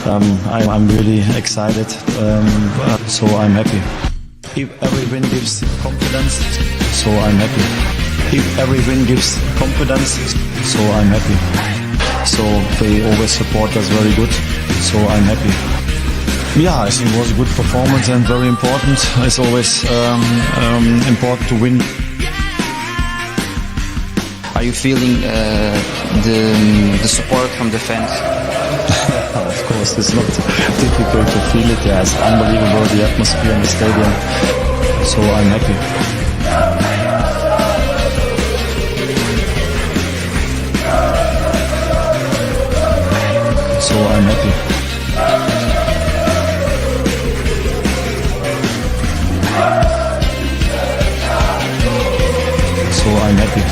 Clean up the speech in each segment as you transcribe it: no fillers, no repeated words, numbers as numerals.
I'm really excited, so I'm happy. If every win gives confidence, so I'm happy. If every win gives confidence, so I'm happy. So they always support us very good, so I'm happy. Yeah, I think it was a good performance and very important. It's always important to win. Are you feeling the support from the fans? Of course, it's not difficult to feel it. Yeah, it's unbelievable, the atmosphere in the stadium. So I'm happy. So I'm happy. So I'm happy.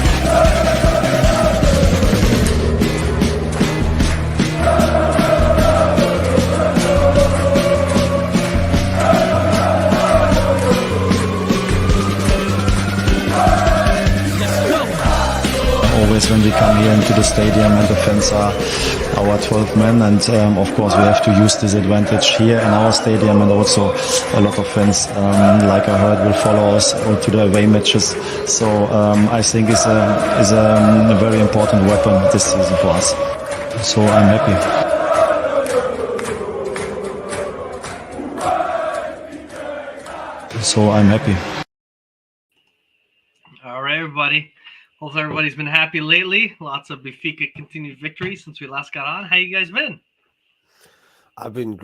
Always when we come here into the stadium and the fans are our 12 men, and of course we have to use this advantage here in our stadium, and also a lot of fans, like I heard, will follow us to the away matches. So I think it's a very important weapon this season for us. So I'm happy. So I'm happy. All right, everybody. Hopefully everybody's been happy lately. Lots of Benfica continued victories since we last got on. How you guys been? I've been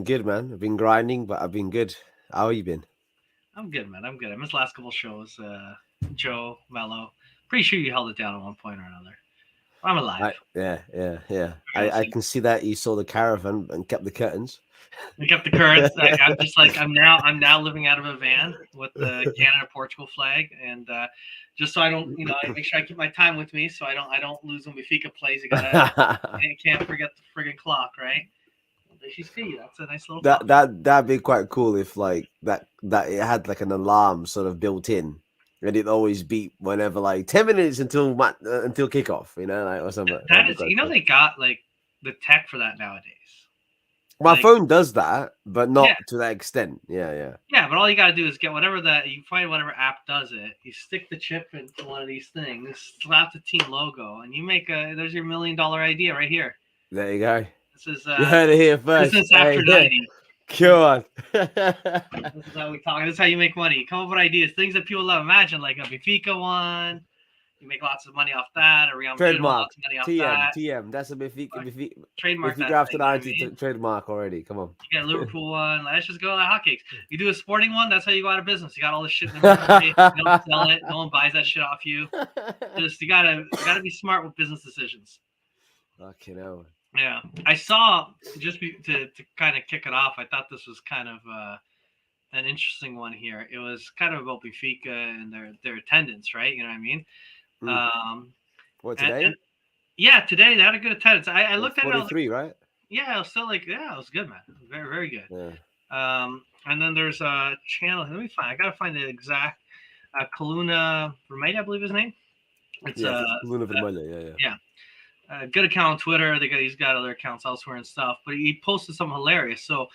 good, man. I've been grinding, but I've been good. How have you been? I'm good, man. I'm good. I missed the last couple shows. Joe, Mello. Pretty sure you held it down at one point or another. I'm alive. Yeah. I can see that you saw the caravan and kept the curtains. We kept the curtains. I'm just like I'm now living out of a van with the Canada Portugal flag, and just so I don't, I make sure I keep my time with me, so I don't lose when Benfica plays. You can't forget the friggin' clock, right? There you see, that's a nice little. That'd be quite cool if like that it had like an alarm sort of built in, and it always beep whenever like 10 minutes until kickoff, like or something. That is, cool. They got like the tech for that nowadays. My phone does that, but not to that extent. Yeah. Yeah, but all you gotta do is get whatever you find whatever app does it. You stick the chip into one of these things, slap the team logo, and you make there's your $1 million idea right here. There you go. This is you heard it here first. This is after 90. Come on. This is how we talk. This is how you make money. Come up with ideas, things that people love. Imagine like a Benfica one. You make lots of money off that. Or Real Madrid lots of money off that. TM. That's a Benfica. Trademark. Benfica after 90 trademark already. Come on. You get a Liverpool one. Let's just go like hotcakes. You do a sporting one. That's how you go out of business. You got all this shit in the you don't sell it. No one buys that shit off you. Just you gotta be smart with business decisions. Fucking hell. Yeah, I saw to kind of kick it off. I thought this was kind of an interesting one here. It was kind of about Benfica and their attendance, right? You know what I mean? What today? Today they had a good attendance. I looked at 43, right? Yeah, it was still it was good, man. Very, very good. Yeah. And then there's a channel. Let me find. I gotta find the exact Kaluna Vermelha, I believe his name. It's Kaluna Vermelha. Yeah. Good account on Twitter. He's got other accounts elsewhere and stuff, but he posted something hilarious. So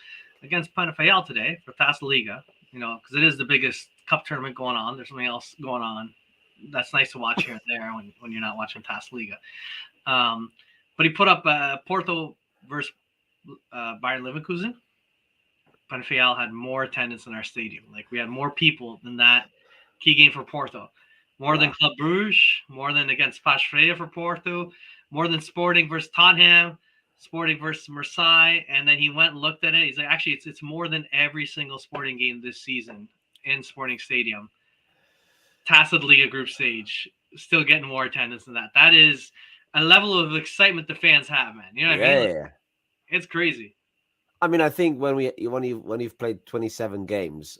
against Penafiel today for Taça Liga, because it is the biggest cup tournament going on. There's something else going on that's nice to watch here and there when you're not watching Taça Liga. But he put up Porto versus Bayern Leverkusen. Penafiel had more attendance in our stadium. Like we had more people than that key game for Porto. More than Club Brugge, more than against Paços Ferreira for Porto, more than Sporting versus Tottenham, Sporting versus Marseille, and then he went and looked at it. He's like, actually, it's more than every single Sporting game this season in Sporting Stadium. Taça Liga group stage, still getting more attendance than that. That is a level of excitement the fans have, man. You know what I mean? Yeah. It's crazy. I mean, I think when you've played 27 games,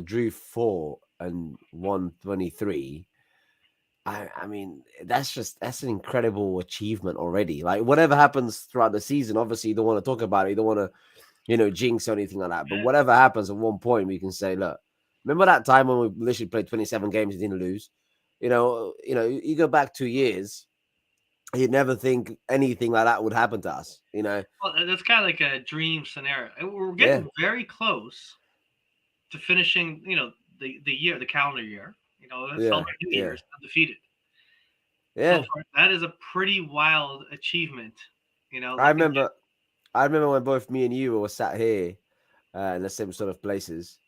drew 4 and won 23. I mean, that's an incredible achievement already. Like whatever happens throughout the season, obviously you don't want to talk about it. You don't want to, jinx or anything like that. But whatever happens at one point, we can say, look, remember that time when we literally played 27 games and didn't lose? You go back 2 years you'd never think anything like that would happen to us. You know? Well, that's kind of like a dream scenario. We're Yeah. getting very close to finishing, the year, the calendar year. Yeah, Celebrate New yeah. Year's undefeated. Yeah. So that is a pretty wild achievement. I remember when both me and you were sat here in the same sort of places,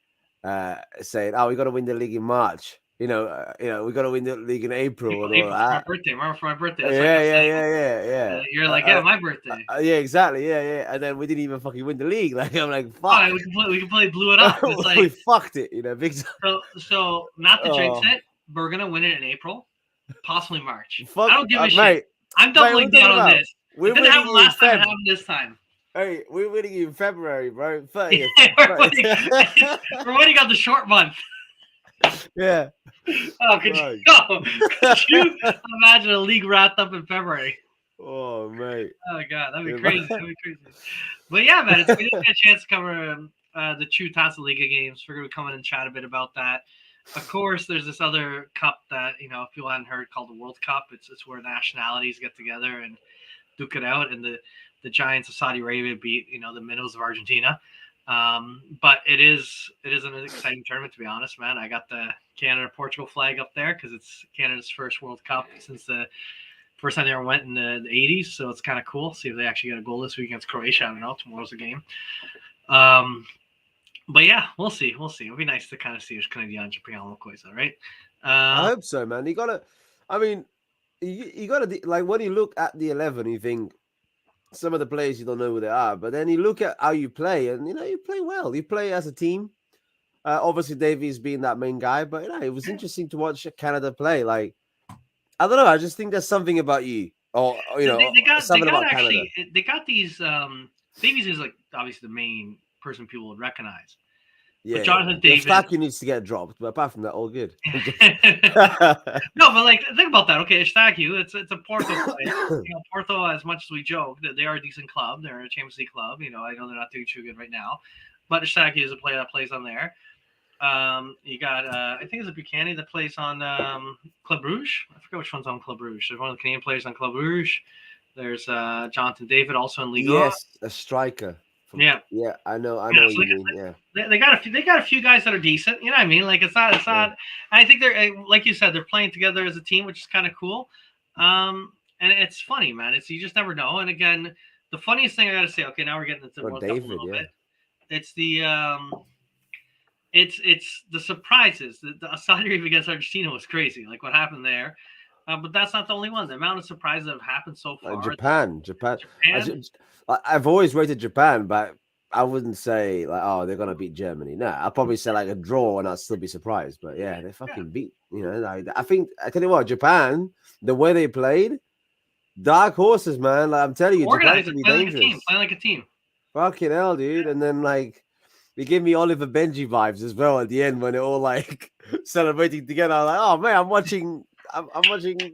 saying, "Oh, we got to win the league in March. We got to win the league in April and all April for my that." birthday. Remember, for my birthday. That's Yeah. You're like, yeah, my birthday. Yeah, exactly. Yeah. And then we didn't even fucking win the league. Like, I'm like, Oh, fuck. we completely blew it up. It's we like, fucked it. Big time. so not to jinx Oh. it, but we're gonna win it in April, possibly March. Fuck, I don't give a shit. mate. I'm doubling Mate, what are you down on talking about? this. We're It didn't happen winning in last time. It Feb. happened this time. Hey, we're winning in February, bro. 30th. we're waiting on the short month. Yeah. Oh, could you imagine a league wrapped up in February? Oh, mate. Oh god, that'd be crazy. But yeah, man, we didn't get a chance to cover the true Taça Liga games. We're gonna come in and chat a bit about that. Of course, there's this other cup that if people hadn't heard, called the World Cup. It's where nationalities get together and duke it out, and the Giants of Saudi Arabia beat the minnows of Argentina. But it is an exciting tournament, to be honest, man. I got the Canada-Portugal flag up there because it's Canada's first World Cup since the first time they ever went in the 80s. So it's kind of cool. See if they actually get a goal this week against Croatia. I don't know. Tomorrow's the game. But yeah, we'll see. It'll be nice to kind of see who's Canadian Japan uma coisa, right? I hope so, man. You gotta like when you look at the 11, you think some of the players you don't know who they are, but then you look at how you play, and you play well. You play as a team. Obviously, Davies being that main guy, but it was interesting to watch Canada play. Like, I don't know. I just think there's something about you, or something about Canada. They got these. Davies is like obviously the main person people would recognize. Yeah, but Jonathan David Eustáquio needs to get dropped, but apart from that, all good. No, but like think about that. Okay, Eustáquio, it's a Porto player. Porto, as much as we joke that they are a decent club, they're a Champions League club. I know they're not doing too good right now, but Eustáquio is a player that plays on there. You got I think it's a Buchanan that plays on Club Brugge. I forget which one's on Club Brugge. There's one of the Canadian players on Club Brugge. There's Jonathan David also in Liga. Yes, a striker. Yeah, I know what you mean. Yeah, they got a few guys that are decent. You know what I mean? Like it's not. I think they're like you said, they're playing together as a team, which is kind of cool. And it's funny, man. You just never know. And again, the funniest thing I got to say. Okay, now we're getting into the World Cup a little bit. It's the it's the surprises. The Saudi Arabia against Argentina was crazy. Like what happened there. But that's not the only one. The amount of surprises that have happened so far. Japan. I've always rated Japan, but I wouldn't say like, oh, they're gonna beat Germany. No, I'll probably say like a draw, and I'll still be surprised. But yeah, they fucking beat. I think I tell you what, Japan, the way they played, dark horses, man. Like I'm telling you, Japan can be dangerous. Playing like a team. Fucking hell, dude. And then like. They give me Oliver Benji vibes as well at the end when they're all like celebrating together. I'm like, oh man, I'm watching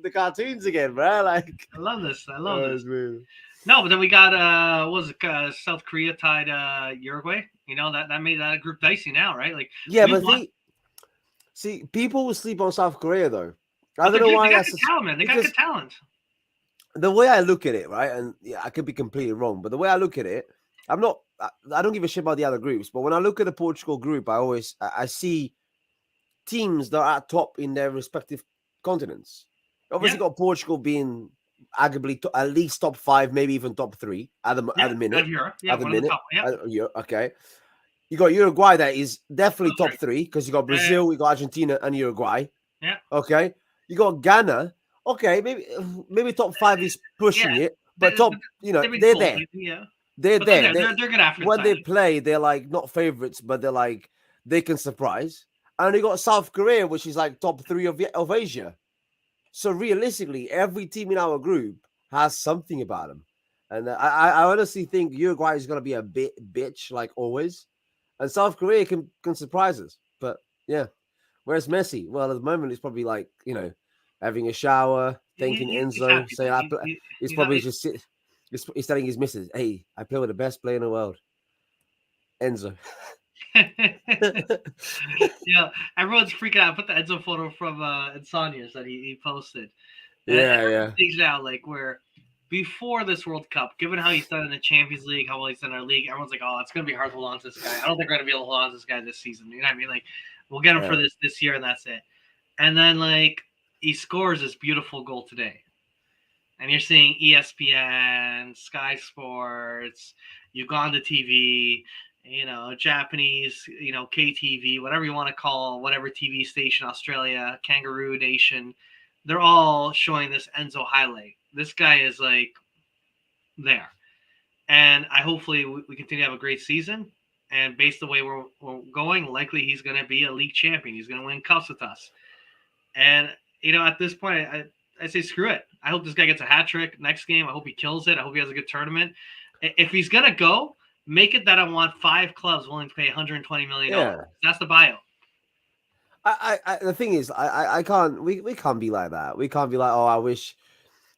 the cartoons again, bro. Like, I love this. Man. No, but then we got South Korea tied Uruguay. That made that a group dicey now, right? Like, yeah, but see, people will sleep on South Korea though. I don't know why. They got good talent, man. They got good talent. The way I look at it, right, and yeah, I could be completely wrong, but the way I look at it, I don't give a shit about the other groups, but when I look at the Portugal group, I see teams that are top in their respective continents. Obviously, got Portugal being arguably at least top 5, maybe even top 3 at the minute. Okay. You got Uruguay that is definitely top 3 because you got Brazil, you got Argentina, and Uruguay. Yeah. Okay. You got Ghana. Okay, maybe top 5 is pushing it, but top, they're there. Yeah. They're there. They're good after when they play, they're like not favorites, but they're like they can surprise. And you got South Korea, which is like top 3 of Asia. So realistically, every team in our group has something about them. And I honestly think Uruguay is going to be a bitch like always, and South Korea can surprise us. But yeah, where's Messi? Well, at the moment, it's probably like having a shower, thanking Enzo, saying he's probably just. He's telling his missus, hey, I play with the best player in the world. Enzo. Yeah, everyone's freaking out. I put the Enzo photo from Insomnia's that he posted. Yeah. Things now, like where before this World Cup, given how he's done in the Champions League, how well he's done in our league, everyone's like, "Oh, it's gonna be hard to hold on to this guy." I don't think we're gonna be able to hold on to this guy this season. You know what I mean? Like, we'll get him for this year, and that's it. And then like he scores this beautiful goal today, and you're seeing ESPN, Sky Sports, Uganda TV, Japanese, KTV, whatever you want to call whatever TV station, Australia, Kangaroo Nation, they're all showing this Enzo highlight. This guy is like there. And hopefully we continue to have a great season. And based on the way we're going, likely he's going to be a league champion. He's going to win cups with us. And, at this point, I say screw it. I hope this guy gets a hat trick next game. I hope he kills it. I hope he has a good tournament. If he's going to go, make it that I want 5 clubs willing to pay $120 million. Yeah. That's the buyout. The thing is, I can't. We can't be like that. We can't be like, oh, I wish.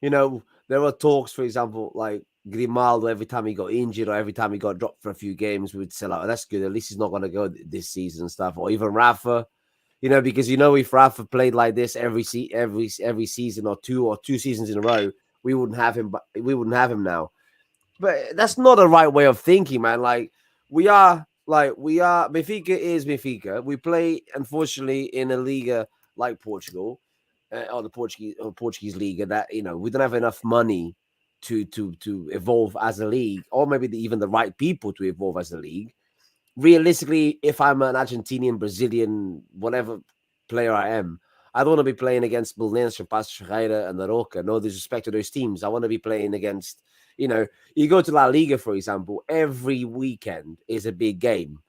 There were talks, for example, like Grimaldo. Every time he got injured or every time he got dropped for a few games, we would say, like, oh, that's good. At least he's not going to go this season and stuff. Or even Rafa, because if Rafa played like this every season or two seasons in a row, we wouldn't have him. But we wouldn't have him now. But that's not the right way of thinking, man. Benfica is Benfica. We play, unfortunately, in a Liga like Portugal, or the Portuguese Liga, that we don't have enough money to evolve as a league, or maybe even the right people to evolve as a league. Realistically, if I'm an Argentinian, Brazilian, whatever player I am, I don't want to be playing against Belenenses, Paços Ferreira, and Aroca. No disrespect to those teams. I want to be playing against. You go to La Liga, for example, every weekend is a big game.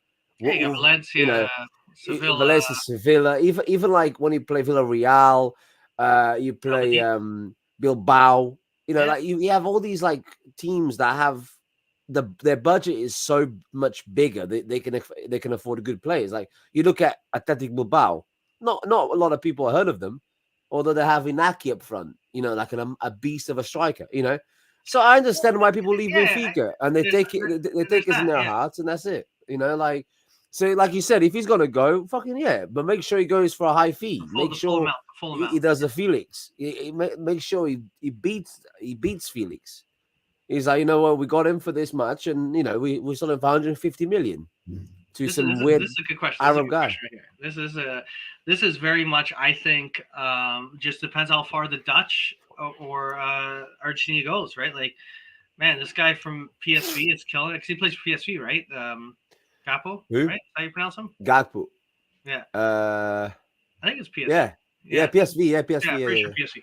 Yeah, you got Valencia, Sevilla. Valencia, Sevilla. Even like when you play Villarreal, you play Bilbao. You have all these like teams that have their budget is so much bigger. They can afford good players. Like you look at Athletic Bilbao. Not a lot of people have heard of them, although they have Inaki up front. Like a beast of a striker. So I understand why people leave Benfica, and they take it in their hearts, and that's it. So like you said, if he's gonna go, fucking yeah, but make sure he goes for a high fee. Make sure he does a Felix. Make sure he beats Felix. He's like, we got him for this much, and we sold him for 150 million to some weird this is a good question. Arab guy. This is very much, I think, just depends how far the Dutch or Argentina goes, right? Like, man, this guy from PSV is killing it because he plays for PSV, right? Gakpo, who? Right? How you pronounce him? Gakpo. Yeah. I think it's PSV. Yeah, PSV. Yeah, PSV. Yeah, pretty sure PSV.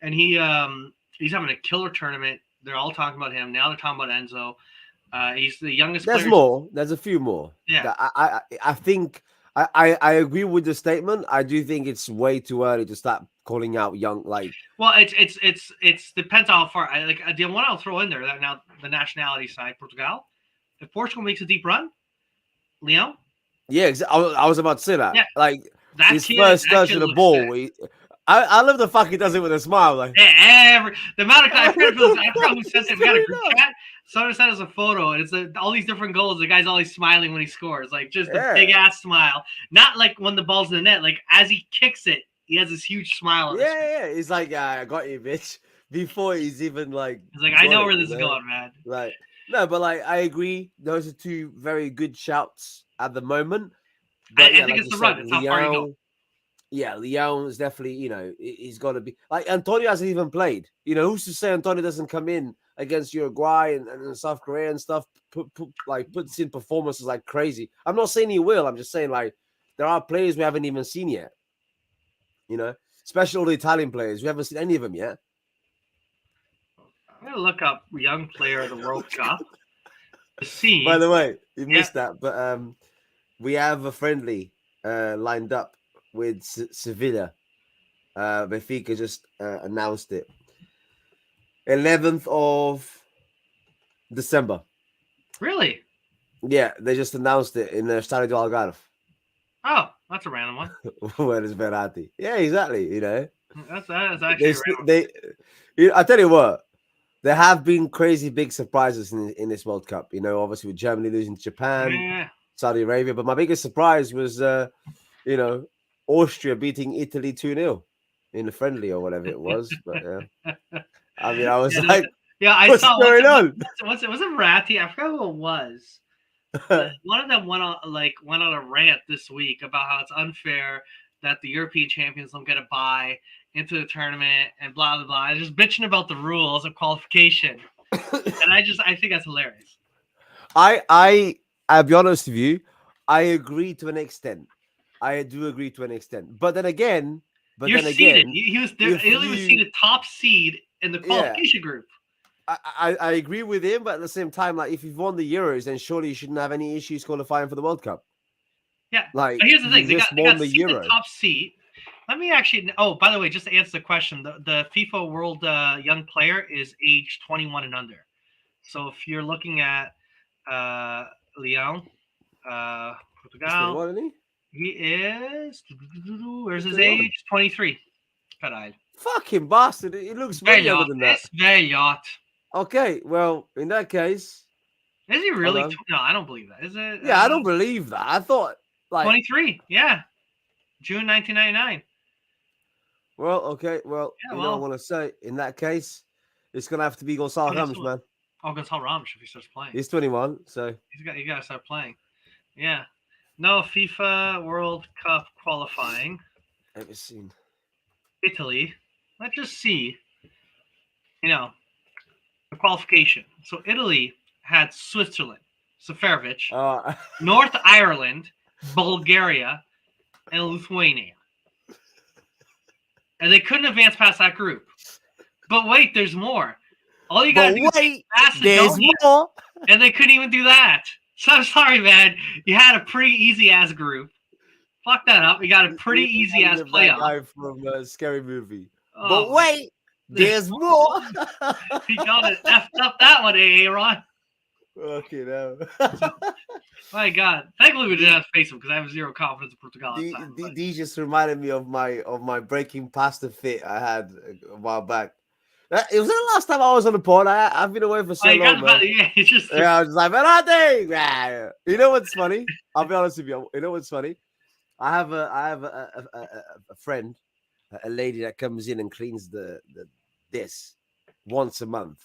And he's having a killer tournament. They're all talking about him. Now they're talking about Enzo. He's the youngest player. There's more. There's a few more. Yeah. I think I agree with the statement. I do think it's way too early to start calling out young, like. Well, it's depends how far. The one I'll throw in there that now the nationality side, Portugal. If Portugal makes a deep run, Leão. Yeah, I was about to say that. Yeah. Like his first touch of the ball. I love the fuck he does it with a smile. Like the amount of I forgot who sent it. We got a group chat. Someone sent us a photo, and it's all these different goals. The guy's always smiling when he scores, like just a big ass smile. Not like when the ball's in the net. Like as he kicks it, he has this huge smile. On yeah. He's like, I got you, bitch. Before he's even like, he's like, I know where this is going, man. Like, no, but like, I agree. Those are two very good shouts at the moment. But, I think it's the run. It's how far you go. Yeah, Leão is definitely, he's got to be like Antonio hasn't even played. Who's to say Antonio doesn't come in against Uruguay and South Korea and stuff, puts in performances like crazy. I'm not saying he will. I'm just saying like there are players we haven't even seen yet. Especially all the Italian players. We haven't seen any of them yet. I'm gonna look up young player of the World Cup to see. By the way, you missed that, but we have a friendly lined up with Sevilla. Benfica just announced it. 11th of December. Really? Yeah, they just announced it in the Stadio do Algarve. Oh, that's a random one. Where is Verratti? Yeah, exactly. That's actually I tell you what, there have been crazy big surprises in this World Cup. Obviously with Germany losing to Japan, Saudi Arabia, but my biggest surprise was Austria beating Italy 2-0. in the friendly or whatever it was. But yeah, I mean, I was Yeah, like, I what's saw going on? Was it Ratty? I forgot who it was. One of them went on a rant this week about how it's unfair that the European champions don't get a bye into the tournament and blah blah blah. Just bitching about the rules of qualification, and I think that's hilarious. I'll be honest with you. I agree to an extent. I do agree to an extent. But then again, You're seeded. He was there. Italy was seeded top seed in the qualification group. I agree with him, but at the same time, like if you've won the Euros, then surely you shouldn't have any issues qualifying for the World Cup. Yeah. Like, but here's the thing: they got the Euro. The top seed. Let me actually. Oh, by the way, just to answer the question, the FIFA World Young Player is age 21 and under. So if you're looking at Leão, Portugal, Isn't he is. Where's his age? 23. Caralho. Fucking bastard! It looks way younger than that. It's velhote. Okay, well, in that case, is he really? No, I don't believe that. Is it? Yeah, I don't believe that. I thought like 23. Yeah, June 1999. Well, okay. Well, yeah, you know what I want to say? In that case, it's gonna have to be Gonçalo Ramos, man. Oh, Gonçalo Ramos if he starts playing. He's 21, so you gotta start playing. Yeah. No FIFA World Cup qualifying. Ever seen Italy? Let's just see. You know, the qualification. So Italy had Switzerland, Seferovic, North Ireland, Bulgaria, and Lithuania. And they couldn't advance past that group. But wait, there's more. All you gotta do is Macedonia, more. And they couldn't even do that. So I'm sorry, man. You had a pretty easy ass group. Fuck that up. You got a pretty easy ass playoff. Guy from a Scary Movie. Oh. But wait, there's more. He got it effed up that one, Aaron. Okay, no. My God. Thankfully we didn't have to face him because I have zero confidence in Portugal. These just reminded me of my breaking pasta fit I had a while back. It was the last time I was on the pod. I've been away for so long. I was just like, Menate! You know what's funny? I'll be honest with you. You know what's funny? I have a friend, a lady that comes in and cleans this once a month.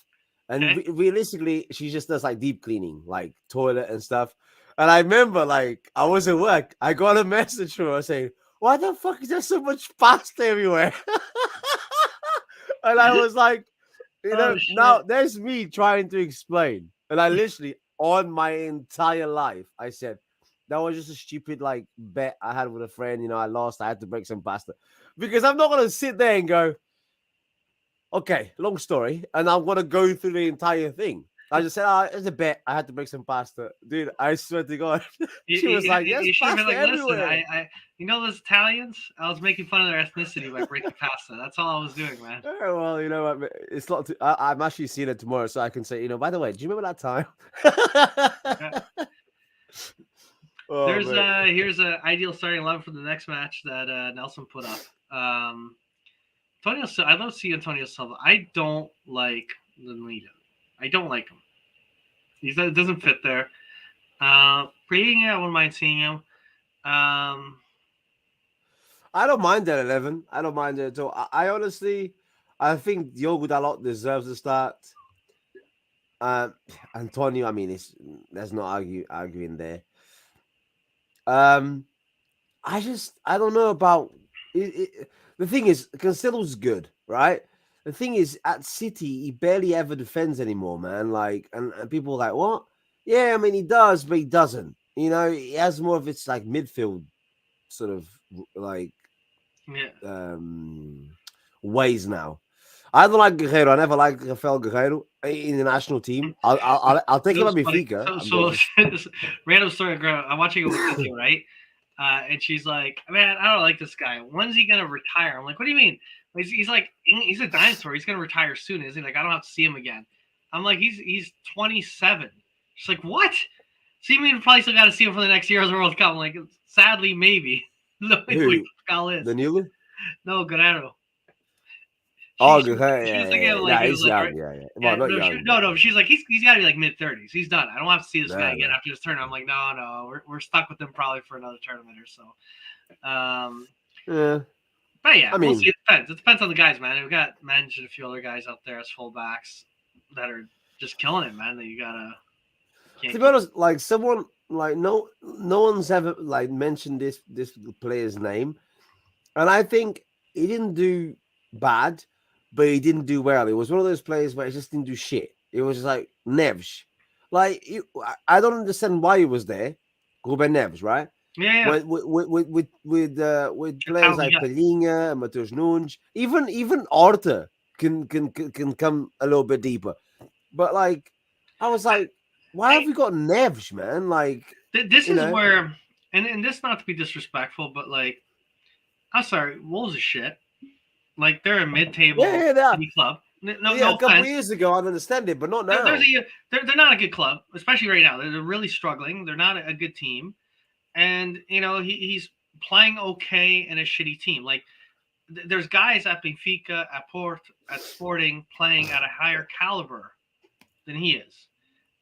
And realistically, she just does like deep cleaning, like toilet and stuff. And I remember, like, I was at work. I got a message from her saying, "Why the fuck is there so much pasta everywhere?" And I was like, now there's me trying to explain. And I literally, on my entire life, I said, that was just a stupid, like, bet I had with a friend. I lost. I had to break some pasta. Because I'm not going to sit there and go, okay, long story. And I'm going to go through the entire thing. I just said, it's a bet. I had to break some pasta. Dude, I swear to God. She was like, yes, pasta everywhere. Listen, those Italians? I was making fun of their ethnicity by breaking pasta. That's all I was doing, man. Well, you know what? It's not. I'm actually seeing it tomorrow, so I can say, by the way, do you remember that time? Here's an ideal starting 11 for the next match that Nelson put up. Antonio Silva. I love seeing Antonio Silva. I don't like the leader. I don't like him. It doesn't fit there. Creating it, I wouldn't mind seeing him. I don't mind that 11. I don't mind it at all. I honestly, I think Diogo Dalot deserves a start. Antonio, I mean, there's no arguing there. I don't know about it. The thing is, Cancelo's good, right? The thing is, at City, he barely ever defends anymore, man. Like, and people are like, what? Yeah, I mean, he does, but he doesn't. He has more of its like midfield sort of like ways now. I don't like Guerreiro. I never liked Rafael Guerreiro in the national team. I'll take him at Benfica. So random story, girl. I'm watching it with Cynthia, right? And she's like, man, I don't like this guy. When's he gonna retire? I'm like, what do you mean? He's like, he's a dinosaur. He's gonna retire soon, isn't he? Like, I don't have to see him again. I'm like, he's 27. She's like, what? So you mean probably still got to see him for the next year's World Cup? I'm like, sadly, maybe. Who? Danilo? No, Guerreiro. Guerreiro. Yeah, he's young. Yeah. Well, not young. No. She's like, he's got to be like mid-30s. He's done. I don't have to see this guy again after this tournament. I'm like, no, we're stuck with him probably for another tournament or so. Yeah. But yeah, I we'll mean- see. It depends. It depends on the guys, man. We've got managed a few other guys out there as fullbacks that are just killing it, man. That you gotta. To be honest, like someone like no one's ever like mentioned this player's name, and I think he didn't do bad, but he didn't do well. It was one of those players where he just didn't do shit. It was just like Neves. Like I don't understand why he was there, Ruben Neves, right? Yeah. With players like Palhinha, Matheus Nunes, even Arthur can come a little bit deeper. But like, I was like, why have we got Neves, man? Like, this is where, and this not to be disrespectful, but like, I'm sorry, Wolves is shit. Like they're a mid-table club. No a couple of years ago, I'd understand it, but not now. They're not a good club, especially right now. They're really struggling. They're not a good team, and he's playing okay in a shitty team. Like there's guys at Benfica, at Porto, at Sporting playing at a higher caliber than he is,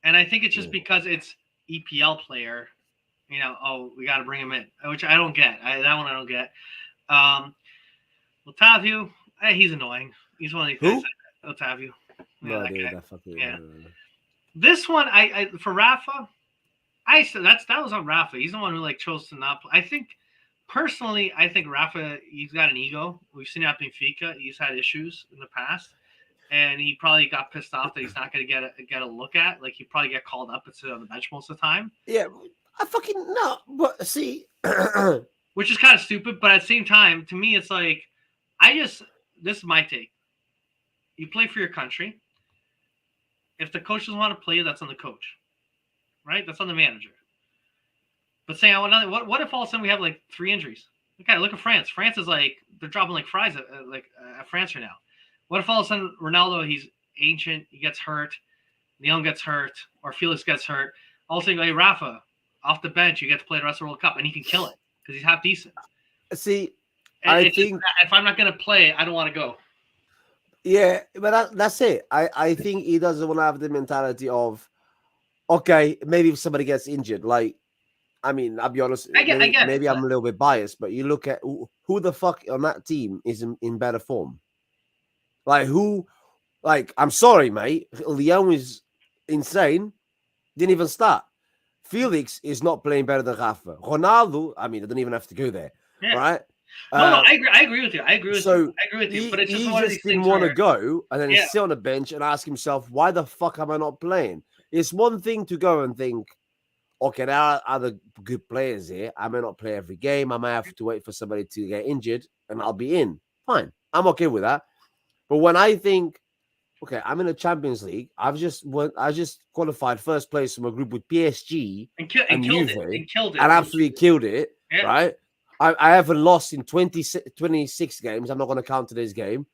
and I think it's just because it's EPL player. We got to bring him in, which I don't get. That one I don't get. Otavio, he's annoying. He's one of these guys. Otavio. No, dude, This one, I for Rafa, I said that was on Rafa. He's the one who chose to not play. I think personally, Rafa, he's got an ego. We've seen it at Benfica. He's had issues in the past, and he probably got pissed off that he's not going to get a look at. Like he probably get called up and sit on the bench most of the time. Yeah, I fucking no, but see, which is kind of stupid. But at the same time, to me, it's like this is my take. You play for your country. If the coach doesn't want to play you, that's on the coach, right? That's on the manager. But saying, what if all of a sudden we have 3 injuries? Okay, look at France. France is they're dropping like flies at France right now. What if all of a sudden Ronaldo, he's ancient, he gets hurt, Leon gets hurt, or Felix gets hurt? All of a sudden, hey, Rafa, off the bench, you get to play the rest of the World Cup, and he can kill it because he's half decent. See, I think if I'm not going to play, I don't want to go. Yeah, but that's it. I think he doesn't want to have the mentality of, okay, maybe if somebody gets injured, I'll be honest, maybe I'm a little bit biased, but you look at who the fuck on that team is in better form. I'm sorry, mate. Leon is insane. Didn't even start. Felix is not playing better than Rafa. Ronaldo, I don't even have to go there, right? No, I agree with you. I agree with you. But it's just one of these things didn't want to go and then sit on the bench and ask himself, why the fuck am I not playing? It's one thing to go and think, okay, there are other good players here. I may not play every game. I might have to wait for somebody to get injured and I'll be in. Fine. I'm okay with that. But when I think, okay, I'm in the Champions League. I just qualified first place from a group with PSG and killed it. And absolutely killed it, right? I haven't lost in 26 games. I'm not going to count today's game.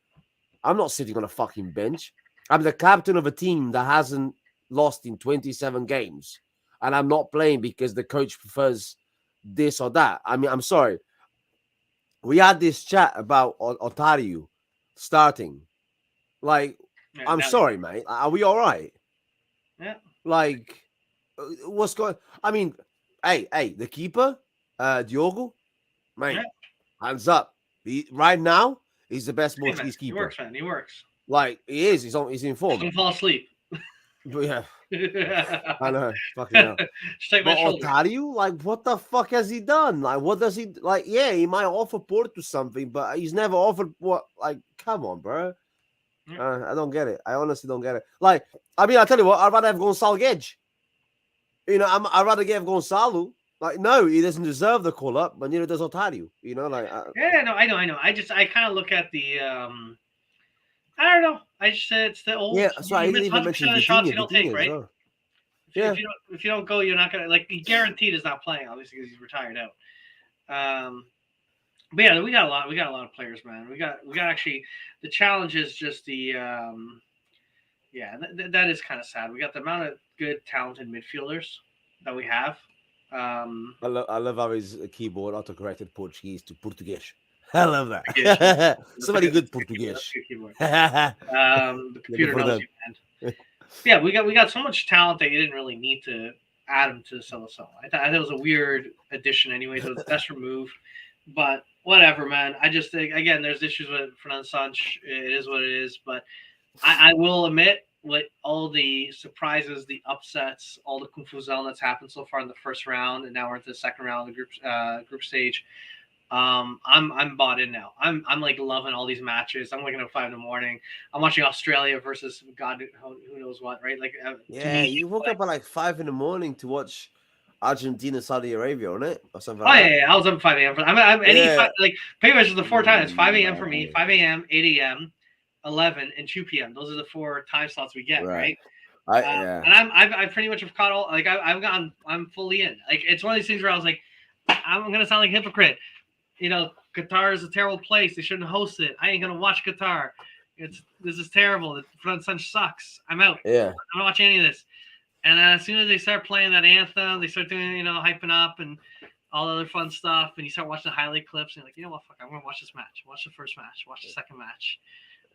I'm not sitting on a fucking bench. I'm the captain of a team that hasn't lost in 27 games. And I'm not playing because the coach prefers this or that. I'm sorry. We had this chat about Otavio starting. I'm sorry, mate. Are we all right? Yeah. What's going... hey, the keeper, Diogo, mate, hands up. Right now, he's the best Portuguese keeper. He works, man. He works. He is. He's in form. He can fall asleep. Yeah. I know. Fucking hell. But Otavio, what the fuck has he done? What does he... he might offer Porto something, but he's never offered what... come on, bro. I don't get it. I honestly don't get it. I tell you what, I'd rather have Gonçalo Guedes. I'd rather give Gonçalo... no, he doesn't deserve the call up, but neither does Otavio. I know. I kind of look at the I don't know. I just said it's the old. Yeah, so I didn't even mention the shots you don't take, right? Well. Yeah. If you don't go, you're not gonna guaranteed is not playing, obviously, because he's retired out. But yeah, we got a lot. We got a lot of players, man. We got actually. The challenge is just the that is kind of sad. We got the amount of good, talented midfielders that we have. I love how his keyboard autocorrected Portuguese to Portuguese. I love that. Somebody good Portuguese. The computer knows you, man. Yeah, we got so much talent that you didn't really need to add him to the seleção. I thought it was a weird addition anyway. So it's best removed. But whatever, man. I just think again, there's issues with Fernando Sanch. It is what it is. But I will admit, with all the surprises, the upsets, all the confusion that's happened so far in the first round, and now we're into the second round of the group stage. I'm bought in now. I'm like loving all these matches. I'm waking up 5 in the morning. I'm watching Australia versus God who knows what, right? Like Yeah, you woke up at like 5 in the morning to watch Argentina, Saudi Arabia, on it or something Oh like yeah, that. yeah, I was up at 5 a.m. I'm any Yeah. like pretty much the 4 times. It's 5 a.m. for me, 5 a.m., 8 a.m., 11, and 2 p.m. Those are the 4 time slots we get, Right. right? Yeah. And I pretty much have caught all. Like I'm fully in. Like it's one of these things where I was like, I'm gonna sound like a hypocrite. You know, Qatar is a terrible place. They shouldn't host it. I ain't gonna watch Qatar. This is terrible. The front sun sucks. I'm out. Yeah. I'm not watching any of this. And then as soon as they start playing that anthem, they start doing, hyping up and all the other fun stuff. And you start watching the highlight clips, and you're like, you know what, fuck, I'm gonna watch this match. Watch the first match. Watch the second match.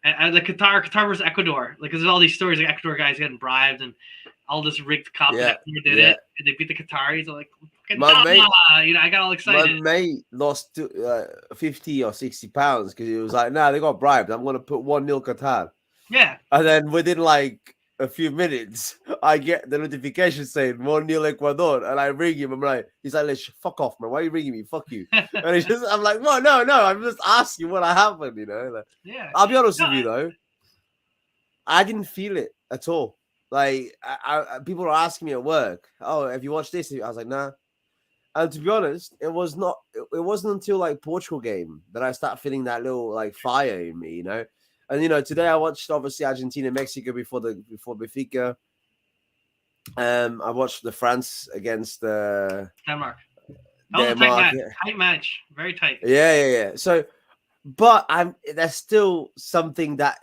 And the Qatar versus Ecuador, like, there's all these stories like Ecuador guys getting bribed and all this rigged cup. Yeah, And Ecuador did it, and they beat the Qataris. I'm like, My mate- I got all My excited. mate lost 50 or 60 pounds because he was like, nah, they got bribed. I'm going to put 1-0 Qatar. Yeah, And then within like a few minutes, I get the notification saying 1-0 Ecuador. And I ring him. I'm like, he's like, let's fuck off, man. Why are you ringing me? Fuck you. And he's just, I'm like, well, no. I'm just asking what happened, Like, yeah. I'll be honest No, with you, though. I didn't feel it at all. Like, people are asking me at work, oh, have you watched this? I was like, nah. And to be honest, it wasn't until like Portugal game that I start feeling that little like fire in me, And today I watched obviously Argentina, Mexico before Benfica. I watched the France against Denmark. That was a Denmark. tight match. Very tight. Yeah. So, but there's still something that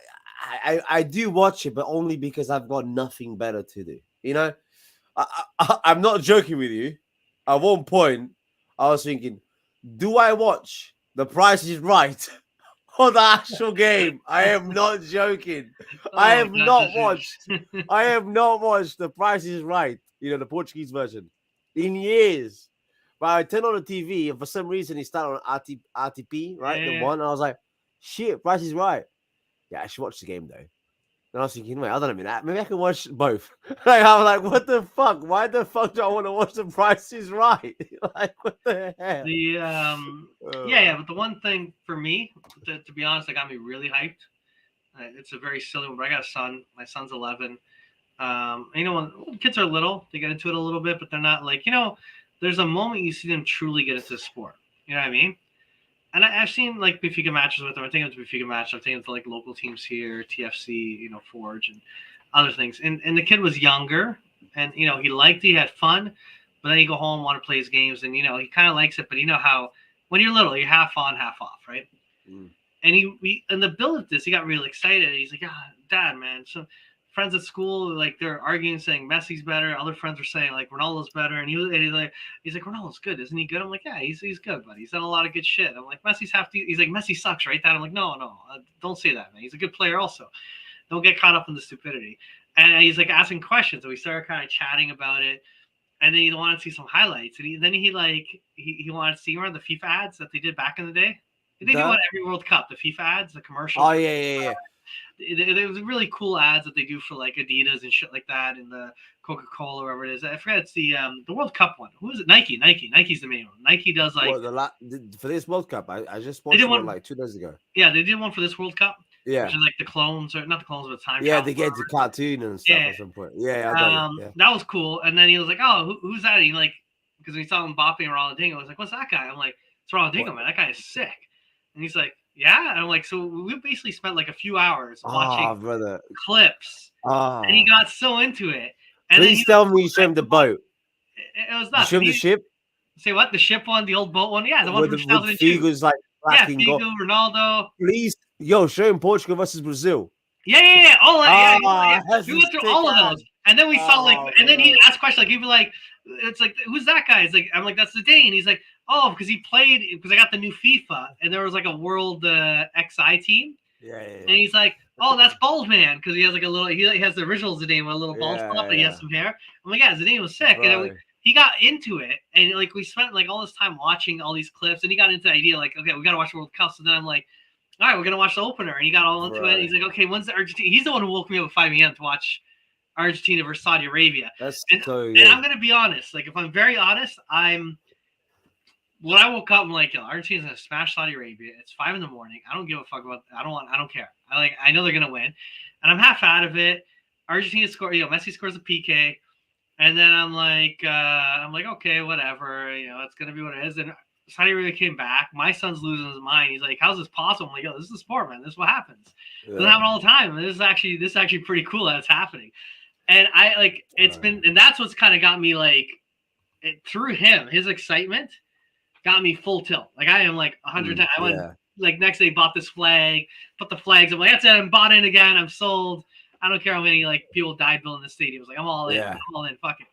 I do watch it, but only because I've got nothing better to do. I'm not joking with you. At one point, I was thinking, do I watch The Price is Right or the actual game? I am not joking. I have not watched The Price is Right, the Portuguese version, in years. But I turned on the TV, and for some reason, it started on RTP, right? Yeah. The one. I was like, shit, Price is Right. Yeah, I should watch the game, though. And I was thinking, wait, I don't know, maybe I can watch both. Like, I was like, what the fuck? Why the fuck do I want to watch The Price is Right? Like, what the hell? Yeah, but the one thing for me, to be honest, that got me really hyped. It's a very silly one, but I got a son. My son's 11. When kids are little, they get into it a little bit, but they're not like, there's a moment you see them truly get into the sport. You know what I mean? And I've seen like Benfica matches with them. I think it's Benfica match. I've taken it to like local teams here, TFC, Forge, and other things. And the kid was younger, and he liked it, he had fun. But then you go home, want to play his games, and he kind of likes it. But you know how when you're little, you're half on, half off, right? Mm. And he in the build of this, he got really excited. He's like, Dad, man. So friends at school, like, they're arguing, saying Messi's better. Other friends are saying like Ronaldo's better, and he's like Ronaldo's good, isn't he good? I'm like, yeah, he's good, buddy. He's done a lot of good shit. I'm like, Messi's he's like, Messi sucks, right? Dad, I'm like, no, don't say that, man. He's a good player also. Don't get caught up in the stupidity. And he's like asking questions, so we started kind of chatting about it. And then he wanted to see some highlights, and then he wanted to see, remember the FIFA ads that they did back in the day? They do it every World Cup, the FIFA ads, the commercials. Oh yeah. There was really cool ads that they do for like Adidas and shit like that, and the Coca-Cola, wherever it is. I forget, it's the World Cup one. Who is it? Nike's the main one. Nike does like for this World Cup. I just watched one like 2 days ago. Yeah, they did one for this World Cup. Yeah, which is like the clones, or not the clones, but time. Yeah, they get the cartoon and stuff at some point. Yeah, I got it. Yeah. That was cool. And then he was like, "Oh, who's that?" And he like, because when he saw Mbappe and Ronaldinho, I was like, "What's that guy?" I'm like, "It's Ronaldinho, man. That guy is sick." And he's like, "Yeah." And I'm like, "So we basically spent like a few hours watching clips." And he got so into it. And please tell me you showed him the boat. It was nuts. You showed him the ship? Say what? The ship one, the old boat one? Yeah, the one from 2002. Figo's like Figo, Ronaldo. Please, show him Portugal versus Brazil. Yeah. All that. Yeah. We went through all of those. And then we saw and then he asked questions like, he'd be like, it's like, who's that guy? It's like, I'm like, that's Zidane. He's like, oh, because I got the new FIFA, and there was like a World XI team. Yeah. And he's like, oh, that's Bald Man, because he has like he has the original Zidane with a little bald spot, but he has some hair. I'm like, yeah, Zidane was sick. Right. And he got into it, and like we spent like all this time watching all these clips, and he got into the idea like, okay, we got to watch the World Cup. So then I'm like, all right, we're gonna watch the opener, and he got all into it. And he's like, okay, when's the Argentina? He's the one who woke me up at 5 a.m. to watch Argentina versus Saudi Arabia. That's and, so. And I'm gonna be honest. Like, if I'm very honest, when I woke up, I'm like, yo, Argentina's gonna smash Saudi Arabia. It's 5 a.m. I don't give a fuck about. I don't care. I know they're gonna win, and I'm half out of it. Argentina score. Messi scores a PK, and then I'm like, okay, whatever. It's gonna be what it is. And Saudi Arabia came back. My son's losing his mind. He's like, how's this possible? I'm like, yo, this is sport, man. This is what happens. It doesn't happen all the time. And this is actually pretty cool that it's happening. And and that's what's kind of got me like, through him, his excitement got me full tilt. Like I am like 100 times. I went like next day, bought this flag, put the flags. I'm like, that's it. I'm bought in again. I'm sold. I don't care how many like people died building the stadium. Like I'm all in. I'm all in. Fuck it.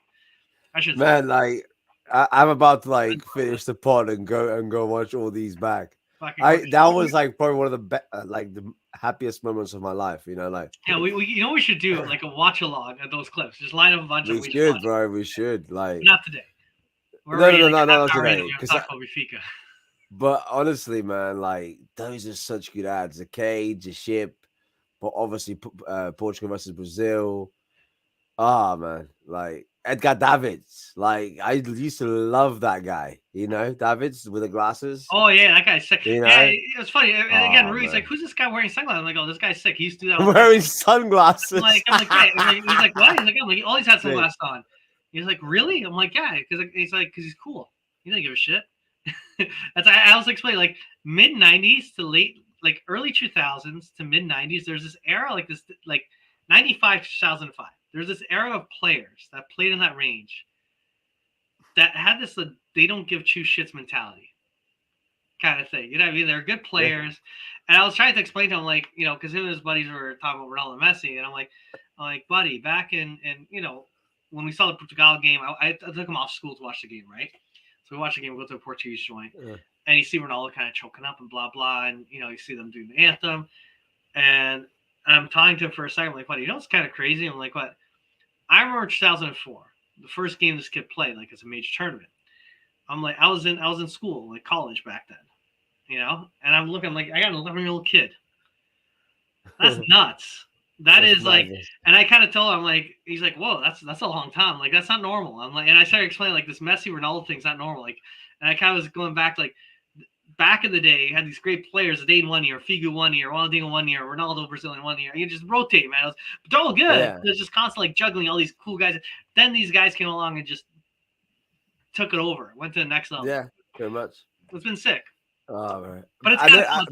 I should. Man, like I'm about to like finish the pod and go watch all these back. That was like probably one of the the happiest moments of my life. Like we should do like a watch along of those clips. Just line up a bunch of. We should, bro. We should like. Not today. No, not today. But honestly, man, like those are such good ads. The cage, the ship, but obviously Portugal versus Brazil. Man, like Edgar Davids. Like I used to love that guy. Davids with the glasses. Oh yeah, that guy's sick. Yeah, it was funny. And again, Rui's like, "Who's this guy wearing sunglasses?" I'm like, "Oh, this guy's sick. He used to do that." Wearing sunglasses. I'm like, he's like, "What?" He's like, "I'm like, he always had sunglasses on." He's like, "Really?" I'm like, "Yeah," because he's cool. He doesn't give a shit. I was explaining like mid 90s to late, like early 2000s to mid 90s. There's this era like this, like 95 to 2005. There's this era of players that played in that range that had this they don't give two shits mentality kind of thing. You know what I mean? They're good players. Yeah. And I was trying to explain to him, like, because him and his buddies were talking about Ronaldo and Messi, and I'm like, buddy, back in when we saw the Portugal game, I took him off school to watch the game, right? So we watch the game, we go to a Portuguese joint, and you see Ronaldo kind of choking up and blah, blah, and, you see them doing the anthem. And I'm talking to him for a second, I'm like, buddy, it's kind of crazy. I'm like, what? I remember 2004, the first game this kid played, like, it's a major tournament. I'm like, I was in school, like college back then, and I'm looking like, I got an 11-year-old kid. That's nuts. That's like, and I kind of told him, like, he's like, whoa, that's a long time. Like, that's not normal. I'm like, and I started explaining like this Messi Ronaldo thing's not normal. Like, and I kind of was going back, like, back in the day, you had these great players, Zidane 1 year, Figu 1 year, Ronaldinho 1 year, Ronaldo Brazilian 1 year. You just rotate, man. But they're all good. Yeah. They're just constantly like juggling all these cool guys. Then these guys came along and just took it over, went to the next level. Yeah, very much. It's been sick. Oh, right. But it's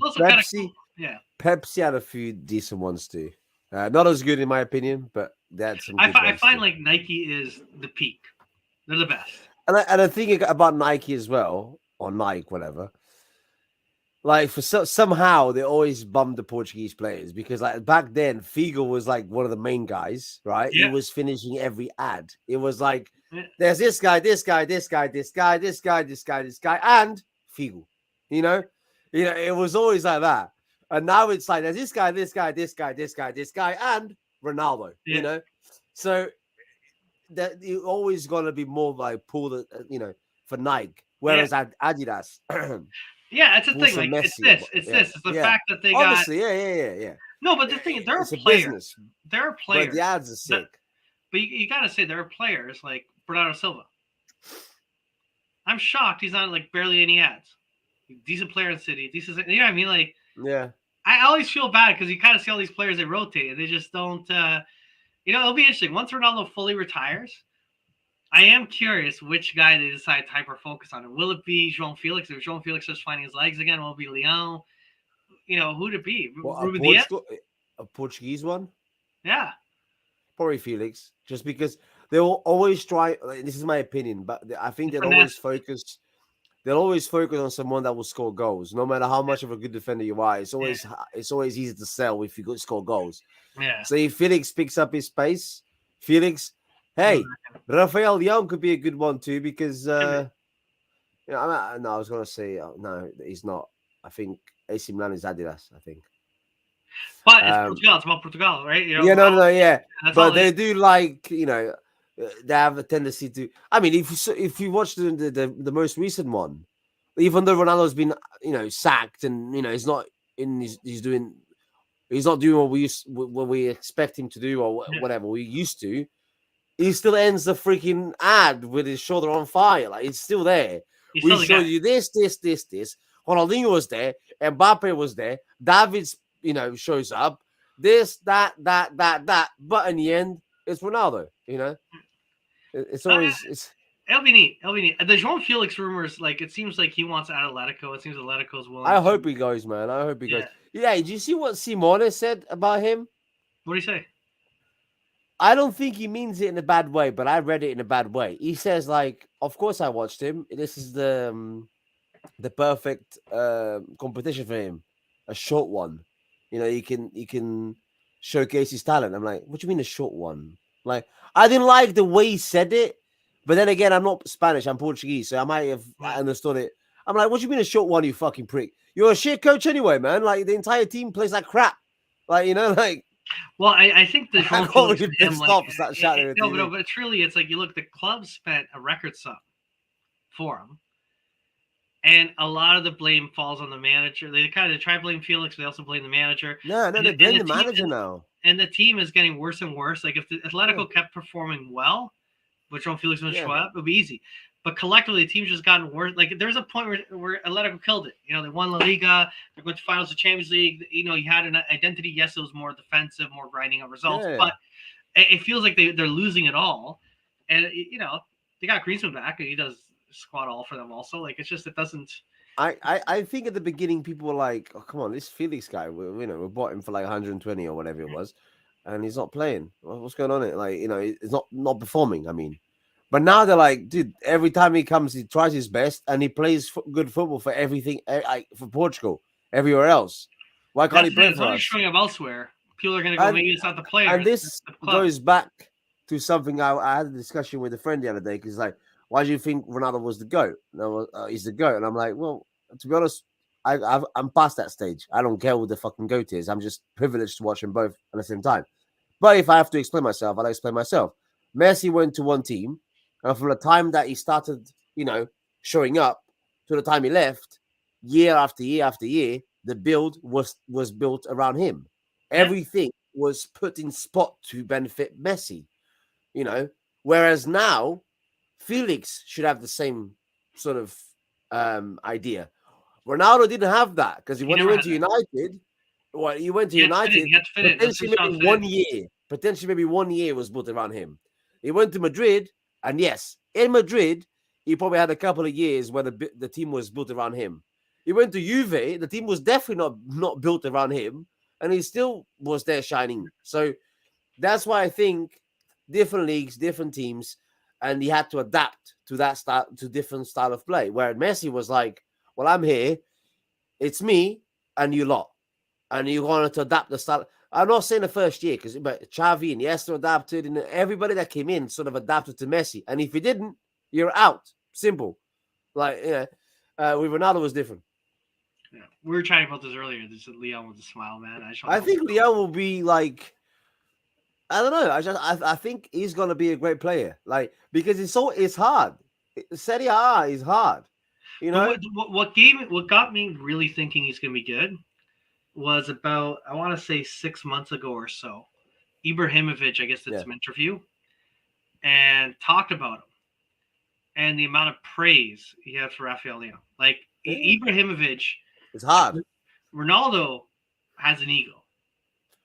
also kind of cool. Yeah. Pepsi had a few decent ones too. Not as good in my opinion, but that's some. I find like Nike is the peak. They're the best. And I think about Nike as well, or Nike, whatever. Like somehow they always bummed the Portuguese players because like back then Figo was like one of the main guys, right? Yeah. He was finishing every ad. It was like there's this guy, this guy, this guy, this guy, this guy, this guy, this guy, and Figo. It was always like that. And now it's like there's this guy, this guy, this guy, this guy, this guy, and Ronaldo. Yeah. So that you're always gonna be more like pulled, for Nike, whereas Adidas. Yeah, that's the thing. Like Messi, it's this. It's the fact that they obviously, yeah. No, but the thing is, there are players. There are players. But the ads are sick. But you gotta say there are players like Bernardo Silva. I'm shocked he's not like barely any ads. Decent player in City. Decent. You know what I mean? Like, yeah. I always feel bad because you kind of see all these players they rotate and they just don't. It'll be interesting once Ronaldo fully retires. I am curious which guy they decide to hyper focus on. Will it be João Felix? If João Felix starts finding his legs again, will it be Leão? Who'd it be? Ruben Dias? A Portuguese one? Yeah. Probably Felix. Just because they will always try. This is my opinion, but I think they'll always focus. They'll always focus on someone that will score goals, no matter how much of a good defender you are. It's always easy to sell if you could score goals. Yeah. So if Felix picks up his pace, Felix. Hey, Rafael Leão could be a good one too because I was gonna say no, he's not. I think AC Milan is Adidas. I think, but it's Portugal. It's about Portugal, right? Yeah. But they do like they have a tendency to. I mean, if you watch the most recent one, even though Ronaldo's been sacked and he's not he's not doing what we expect him to do or whatever we used to. He still ends the freaking ad with his shoulder on fire. Like, it's still there. We showed you this. Ronaldinho was there. Mbappe was there. David's, shows up. This, that. But in the end, it's Ronaldo, It's always... It'll be neat. The João Felix rumors, it seems like he wants out of Atletico. It seems Atletico's willing. I hope he goes, man. I hope he goes. Yeah, did you see what Simone said about him? What did he say? I don't think he means it in a bad way, but I read it in a bad way. He says, of course I watched him. This is the perfect competition for him. A short one. He can showcase his talent. I'm like, what do you mean a short one? Like, I didn't like the way he said it, but then again, I'm not Spanish, I'm Portuguese, so I might have understood it. I'm like, what do you mean a short one, you fucking prick? You're a shit coach anyway, man. Like, the entire team plays like crap. Well, I think the I can't really stop shouting. No, but it's like, you look, the club spent a record sum for him, and a lot of the blame falls on the manager. They kind of try to blame Felix, they also blame the manager. No, they blame the manager now. And the team is getting worse and worse. Like, if the Atletico kept performing well, which João Felix would show up, it would be easy. But collectively, the team's just gotten worse. Like, there was a point where Atletico killed it. They won La Liga. They're going to finals of Champions League. You had an identity. Yes, it was more defensive, more grinding out results. Yeah. But it feels like they're losing it all. And, they got Griezmann back, and he does squad all for them also. Like, it's just, it doesn't... I think at the beginning, people were like, oh, come on, this Felix guy, we bought him for 120 or whatever it was, and he's not playing. What's going on? It's not performing, I mean. But now they're like, dude, every time he comes, he tries his best, and he plays good football for everything, for Portugal, everywhere else. Why can't he play for us? Showing up elsewhere. People are going to go, maybe it's not the player. And this goes back to something I had a discussion with a friend the other day, because why do you think Ronaldo was the GOAT? No, he's the GOAT. And I'm like, well, to be honest, I'm past that stage. I don't care who the fucking GOAT is. I'm just privileged to watch them both at the same time. But if I have to explain myself, I'll explain myself. Messi went to one team, and from the time that he started, showing up to the time he left, year after year after year, the build was built around him. Everything was put in spot to benefit Messi, Whereas now, Felix should have the same sort of idea. Ronaldo didn't have that, because when he went to United, potentially maybe 1 year was built around him. He went to Madrid, and yes, in Madrid, he probably had a couple of years where the team was built around him. He went to Juve, the team was definitely not built around him, and he still was there shining. So that's why I think different leagues, different teams, and he had to adapt to that style, to different style of play. Where Messi was like, well, I'm here, it's me and you lot, and you wanted to adapt the style. I'm not saying the first year, but Xavi and Iniesta adapted, and everybody that came in sort of adapted to Messi. And if you didn't, you're out. Simple. With Ronaldo was different. Yeah, we were chatting about this earlier. This is Leon with a smile, man. I think Leon will be like, I don't know. I think he's gonna be a great player. Because it's hard. Serie A is hard. What got me really thinking he's gonna be good was about, I want to say 6 months ago or so. Ibrahimovic, I guess, did some interview and talked about him and the amount of praise he had for Rafael Leão. Ibrahimovic, it's hard. Ronaldo has an ego.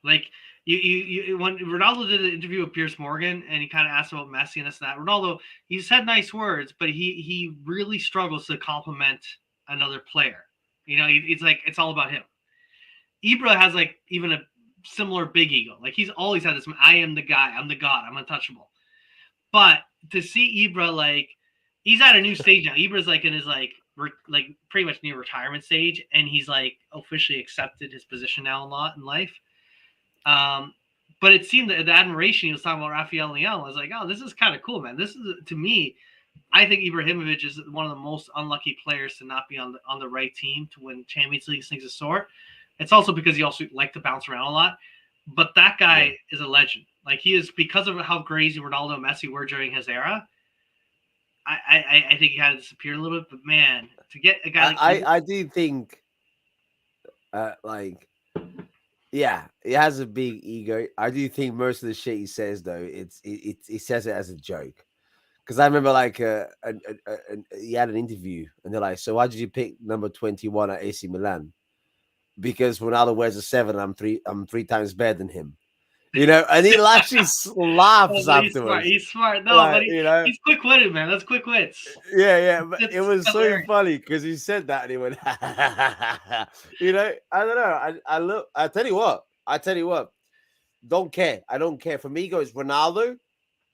When Ronaldo did an interview with Piers Morgan and he kind of asked about Messi and this and that, Ronaldo, he said nice words, but he really struggles to compliment another player. It's like, it's all about him. Ibra has even a similar big ego. He's always had this, I am the guy, I'm the god, I'm untouchable. But to see Ibra, he's at a new stage now. Ibra's in his pretty much near retirement stage, and he's officially accepted his position now a lot in life. But it seemed that the admiration he was talking about Rafael Leão was like, oh, this is kind of cool, man. This is, to me, I think Ibrahimovic is one of the most unlucky players to not be on the right team to win Champions League, things of sort. It's also because he also liked to bounce around a lot. But that guy is a legend. Like he is, because of how crazy Ronaldo and Messi were during his era. I think he had to disappear a little bit. But man, to get a guy like I do think, like, yeah, he has a big ego. I do think most of the shit he says though, he says it as a joke. Because I remember like he had an interview and they're like, "So why did you pick number 21 at AC Milan?" Because Ronaldo wears a 7, I'm three times better than him. You know, and he actually laughs afterwards. He's smart. No, like, but you know, he's quick-witted, man. That's quick wits. Yeah. But It's it was hilarious. so funny because he said that and he went, you know, I don't know. I tell you what, don't care. I don't care. For me, it goes Ronaldo,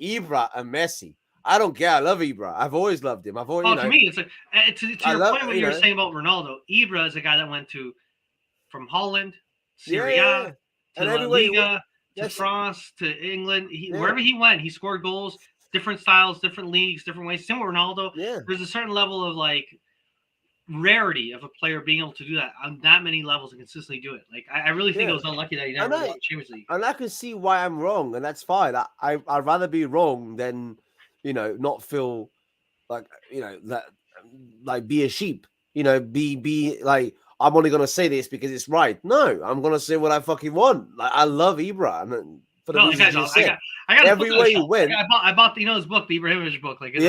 Ibra, and Messi. I don't care. I love Ibra. I've always loved him. To me, it's like to your point what you were saying about Ronaldo. Ibra is a guy that went from Holland, Serie A, to La Liga, to France, to England. Wherever he went, he scored goals, different styles, different leagues, different ways. Same with Ronaldo. Yeah. There's a certain level of like rarity of a player being able to do that on that many levels and consistently do it. Like I really think it was unlucky that he never won the Champions League. And I can see why I'm wrong, and that's fine. I'd rather be wrong than, you know, not feel like, you know, that, like, be a sheep, you know, be like, I'm only gonna say this because it's right. No, I'm gonna say what I fucking want. Like, I love Ibra, and for the reasons you said, I got everywhere you went. I bought his book, the Ibrahimovic book. Like, And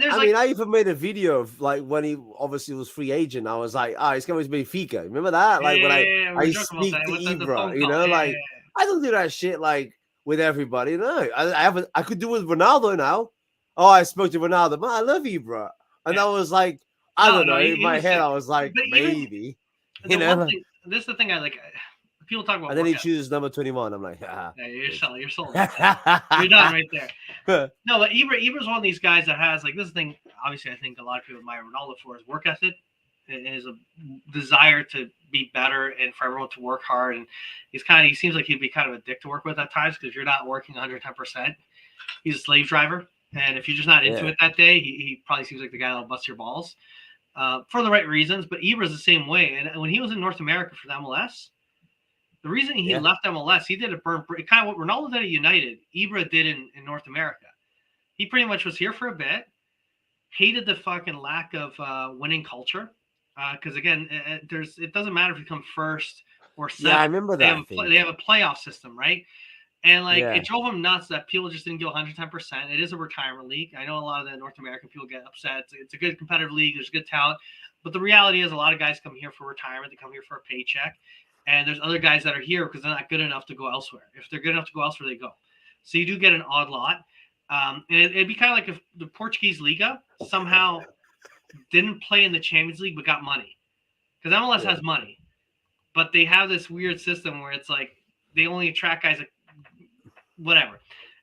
there's I even made a video of like when he obviously was free agent. I was like, he's coming to Benfica. Remember that? Like when I speak to Ibra, you know, like I don't do that shit like with everybody. No, I could do it with Ronaldo now. Oh, I spoke to Ronaldo, but I love Ibra, and I was like, I don't know. In my head, I was like, maybe. You know, this is the thing I like. People talk about, and then he chooses number 21. I'm like, yeah, you're sold. You're done right there. No, but Ibra's one of these guys that has like this thing. Obviously, I think a lot of people admire Ronaldo for his work ethic and his desire to be better and for everyone to work hard. And he seems like he'd be kind of a dick to work with at times because you're not working 110%. He's a slave driver, and if you're just not into it that day, he probably seems like the guy that'll bust your balls for the right reasons. But Ibra's the same way. And when he was in North America for the MLS. The reason he left MLS, he did a burn, kind of what Ronaldo did at United, Ibra did in North America. He pretty much was here for a bit, hated the fucking lack of winning culture. Because again, it doesn't matter if you come first or second. Yeah, I remember that. They have a playoff system, right? And like it drove him nuts that people just didn't go 110%. It is a retirement league. I know a lot of the North American people get upset. It's a good competitive league. There's good talent. But the reality is a lot of guys come here for retirement. They come here for a paycheck. And there's other guys that are here because they're not good enough to go elsewhere. If they're good enough to go elsewhere, they go. So you do get an odd lot. And it'd be kind of like if the Portuguese Liga somehow didn't play in the Champions League but got money. Because MLS has money. But they have this weird system where it's like they only attract guys like whatever.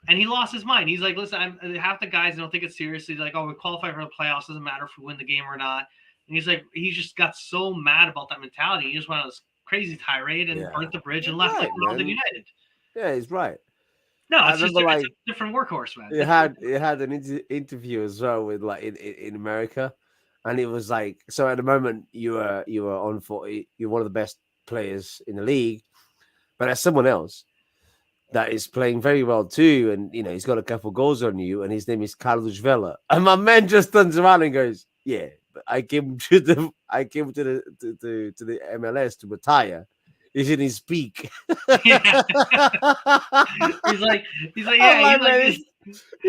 And he lost his mind. He's like, listen, half the guys don't take it seriously. They're like, oh, we qualify for the playoffs. Doesn't matter if we win the game or not. And he's like, he just got so mad about that mentality. He just went on this crazy tirade and burnt the bridge and left like Ronaldo United. Yeah, he's right. No, it's just it's a different workhorse, man. You had an interview as well with like in America, and it was like, so at the moment you were on for, you're one of the best players in the league, but there's someone else that is playing very well too, and you know he's got a couple goals on you, and his name is Carlos Vela, and my man just turns around and goes, yeah. I came to the MLS to retire. He's in his peak. Yeah. he's like, he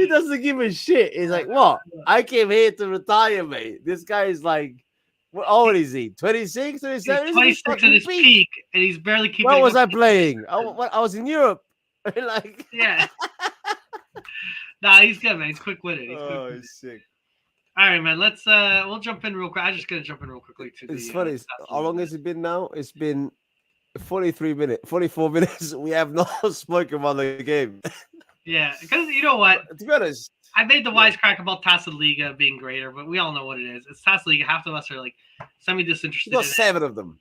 doesn't give a shit. He's like, what? I came here to retire, mate. This guy is like, what old is he? 26, 27? He's 26 at his peak, and he's barely keeping. Where was I playing? I was in Europe. Like, yeah. Nah, he's good, man. He's quick-witted. He's sick. All right, man. Let's we'll jump in real quick. I'm just gonna jump in real quickly to it's funny. How long has it been now? It's been 44 minutes. We have not spoken about the game. Yeah, because you know what? To be honest, I made the wisecrack about Taça Liga being greater, but we all know what it is. It's Taça Liga. Half of us are like semi-disinterested. We got 7 of them.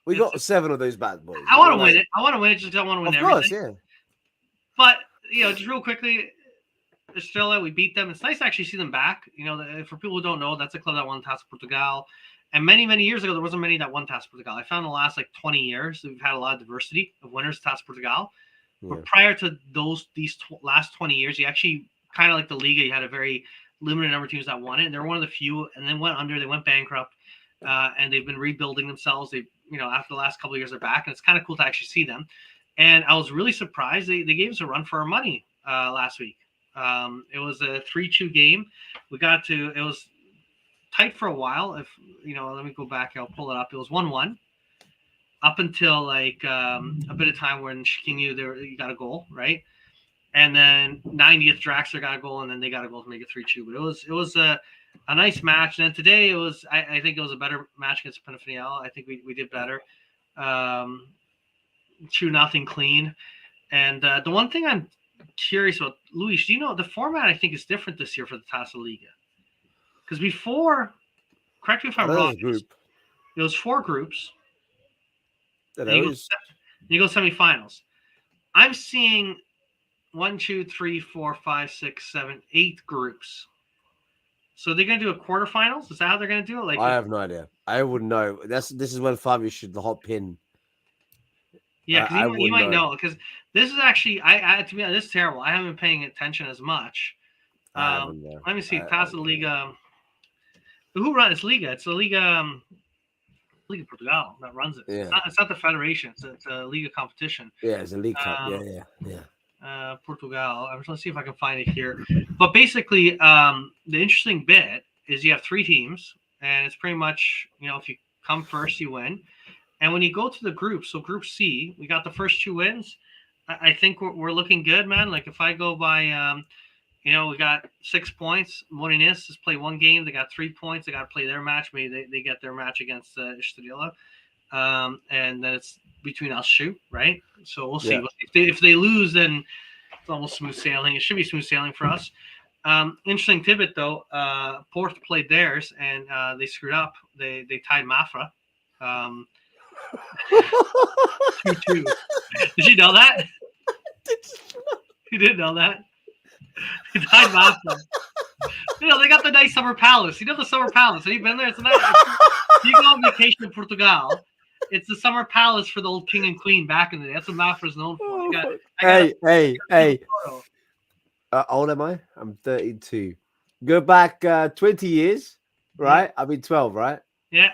We got 7 of those bad boys. I want to win it. I want to win it. Just don't want to win everything. Of course, yeah. But you know, just real quickly. Estrela, we beat them. It's nice to actually see them back. You know, for people who don't know, that's a club that won Taça Portugal. And many, many years ago, there wasn't many that won Taça Portugal. I found the last 20 years, we've had a lot of diversity of winners of Taça Portugal. Yeah. But prior to these last 20 years, you actually kind of like the Liga, you had a very limited number of teams that won it. And they're one of the few, and then they went bankrupt, and they've been rebuilding themselves. They, after the last couple of years, they're back, and it's kind of cool to actually see them. And I was really surprised they gave us a run for our money last week. It was a 3-2 game. It was tight for a while. If let me go back. I'll pull it up. It was 1-1 up until a bit of time when Chiquinho you got a goal, right? And then 90th Draxler got a goal, and then they got a goal to make it 3-2. But it was a nice match. And then today it was I think it was a better match against Penafiel. I think we did better. 2-0 clean. And the one thing I'm curious about, Luis, do you know the format I think is different this year for the Taça Liga? Because before, correct me if I'm wrong, it was 4 groups. You go semifinals. I'm seeing 1, 2, 3, 4, 5, 6, 7, 8 groups. So they're gonna do a quarterfinals? Is that how they're gonna do it? I have no idea. I wouldn't know. This is when Fabio should hop in. Yeah, because you might know, because this is actually to me this is terrible. I haven't been paying attention as much. Let me see, Taça Liga. Who runs it's Liga? It's the Liga Portugal that runs it. Yeah. It's not the federation. It's a Liga competition. Yeah, it's a league cup. Yeah. Portugal. I'm just gonna see if I can find it here. But basically, the interesting bit is you have 3 teams, and it's pretty much if you come first, you win. And when you go to the group, so Group C, we got the first 2 wins. I think we're looking good, man. Like if I go by, we got 6 points. Moreirense has played 1 game. They got 3 points. They got to play their match. Maybe they get their match against Estrela. And then it's between us, right? So we'll see. Yeah. If they lose, then it's almost smooth sailing. It should be smooth sailing for us. Interesting tidbit, though. Porto played theirs, and they screwed up. They tied Mafra. 2-2. Did you know that? You didn't know that? They tied Mafra. They got the nice summer palace. The summer palace. Have you been there? It's nice. You go on vacation in Portugal. It's the summer palace for the old king and queen back in the day. That's what Mafra's known for. Hey. How old am I? I'm 32. Go back 20 years, right? Yeah. I've been 12, right? Yeah.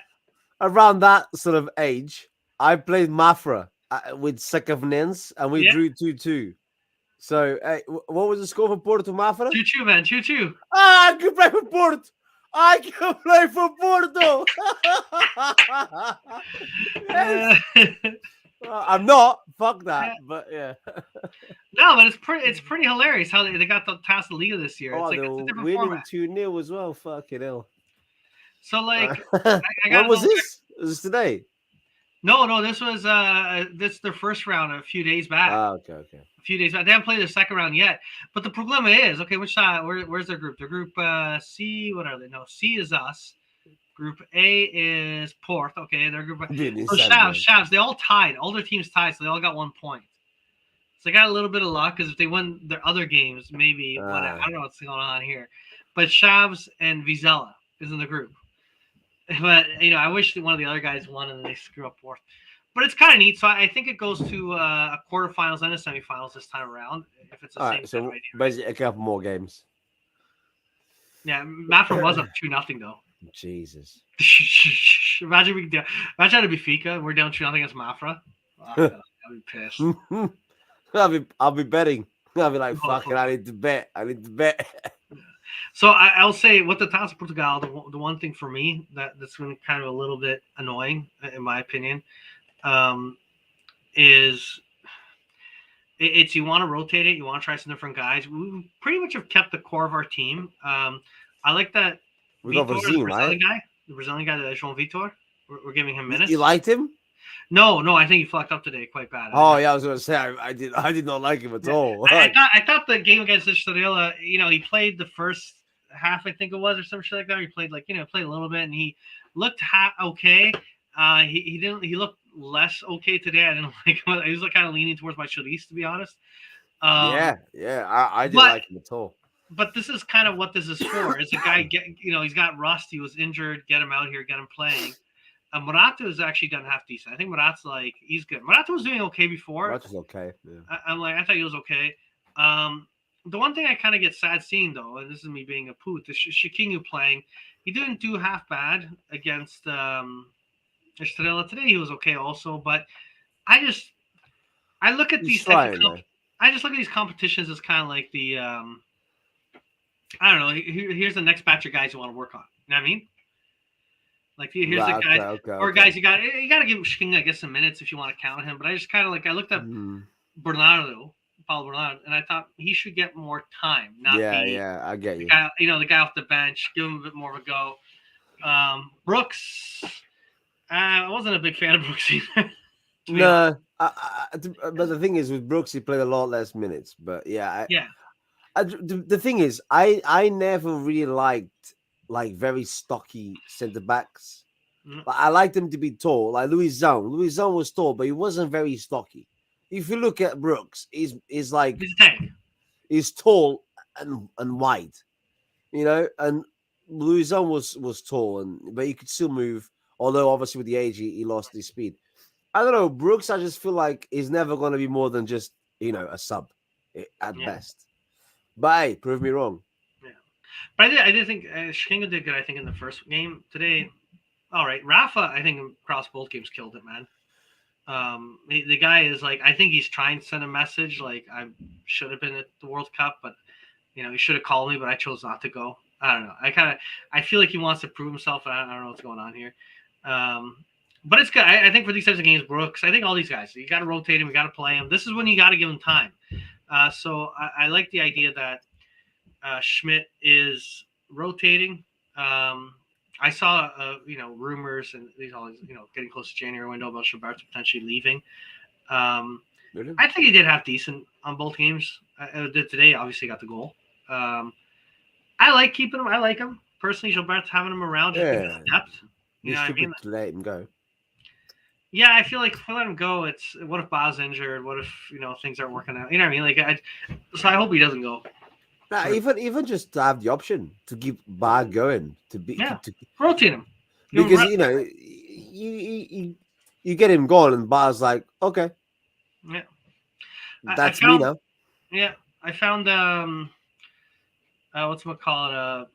Around that sort of age, I played Mafra with Secavenense, and we drew 2-2. So, hey, what was the score for Porto Mafra? 2-2, man. 2-2. I can play for Porto. I can play for Porto. I'm not. Fuck that. But yeah. No, but it's pretty hilarious how they got the Taça Liga this year. Oh, it's they a were different winning format. 2-0 as well. Fucking hell. So I when was this? Was this today? No. This was this their first round a few days back. Okay. A few days back. They haven't played the second round yet. But the problem is, which side? Where's their group? Their group C. What are they? No, C is us. Group A is Porto. Okay, their group. So Chaves. They all tied. All their teams tied, so they all got 1 point. So they got a little bit of luck because if they win their other games, maybe whatever. I don't know what's going on here. But Chaves and Vizela is in the group. But I wish that one of the other guys won and they screw up fourth. But it's kind of neat. So I think it goes to a quarterfinals and a semifinals this time around. If it's the same. So right basically a couple more games. Yeah, Mafra was up 2-0 though. Jesus. Imagine it'd be Fika. We're down 2-0 against Mafra. Oh, I'd be pissed. I'll be betting. I'll be like, fuck it, I need to bet. So I'll say with the Taça Portugal, the one thing for me that's been kind of a little bit annoying, in my opinion, is it's you want to rotate it, you want to try some different guys. We pretty much have kept the core of our team. I like that. We got Brazil, right? The Brazilian guy, João Vitor. We're giving him minutes. You liked him? No, I think he fucked up today quite bad. Oh yeah, I was gonna say I did not like him at all. I thought the game against Estrela, he played the first half, I think it was, or some shit like that. He played played a little bit, and he looked okay. He looked less okay today. I didn't like him. He was kind of leaning towards my Chalice, to be honest. I didn't like him at all. but this is kind of what this is for. Is a guy he's got rust. He was injured. Get him out here. Get him playing. Morata has actually done half decent. I think Morata's he's good. Morata was doing okay before. Morata's okay. Yeah. I thought he was okay. The one thing I kind of get sad seeing though, and this is me being a poot, is Shikingu playing. He didn't do half bad against Estrella today. He was okay also, but I look at these trying, I just look at these competitions as kind of like the I don't know. Here's the next batch of guys you want to work on. You know what I mean? Like here's the guys guys you got to give Shikingu, I guess, some minutes if you want to count him. But I just kind of I looked at Paulo Bernardo, and I thought he should get more time. Not I get you. The guy off the bench, give him a bit more of a go. Brooks, I wasn't a big fan of Brooks either. No, but the thing is, with Brooks, he played a lot less minutes. But the thing is, I never really liked very stocky centre backs. But I liked him to be tall, like Louis Zhang. Louis Zhang was tall, but he wasn't very stocky. If you look at Brooks, he's a tank. He's tall and wide, and Louis Zhang was tall, but he could still move. Although obviously with the age, he lost his speed. I don't know. Brooks, I just feel like he's never going to be more than just, a sub at best. But hey, prove me wrong. Yeah. But I did think Shikingu did good, I think, in the first game. Today, all right. Rafa, I think, across both games killed it, man. The guy is I think he's trying to send a message. I should have been at the World Cup, but, he should have called me, but I chose not to go. I don't know. I feel like he wants to prove himself. I don't know what's going on here. But it's good. I think for these types of games, Brooks, I think all these guys, you got to rotate him. You got to play him. This is when you got to give him time. So I like the idea that Schmidt is rotating. I saw, rumors and these all, getting close to January window about Shabbat potentially leaving. Really? I think he did have decent on both games. Did today, obviously got the goal. I like keeping him. I like him personally. Gilbert's having him around just to get depth. You know what I mean? To let him go. Yeah, I feel like if we let him go, it's what if Ba's injured? What if things aren't working out? You know what I mean? So I hope he doesn't go. Nah, even just to have the option to keep Ba going to rotate him because you get him going and Ba's like, okay, yeah, that's me now. Yeah, I found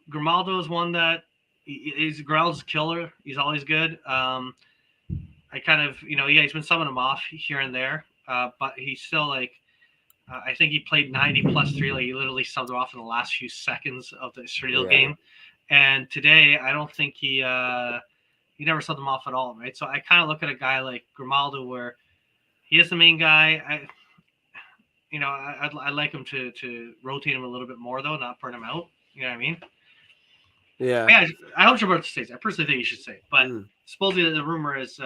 Grimaldo is one that he's Grimaldo's a killer. He's always good. I kind of he's been summing him off here and there, but he's still I think he played 90+3. He literally subbed him off in the last few seconds of the Israel game. And today, I don't think he never subbed him off at all, right? So I kind of look at a guy like Grimaldo where he is the main guy. I'd like him to rotate him a little bit more, though, not burn him out. You know what I mean? Yeah. I hope Gilberto stays. I personally think he should stay. But supposedly the rumor is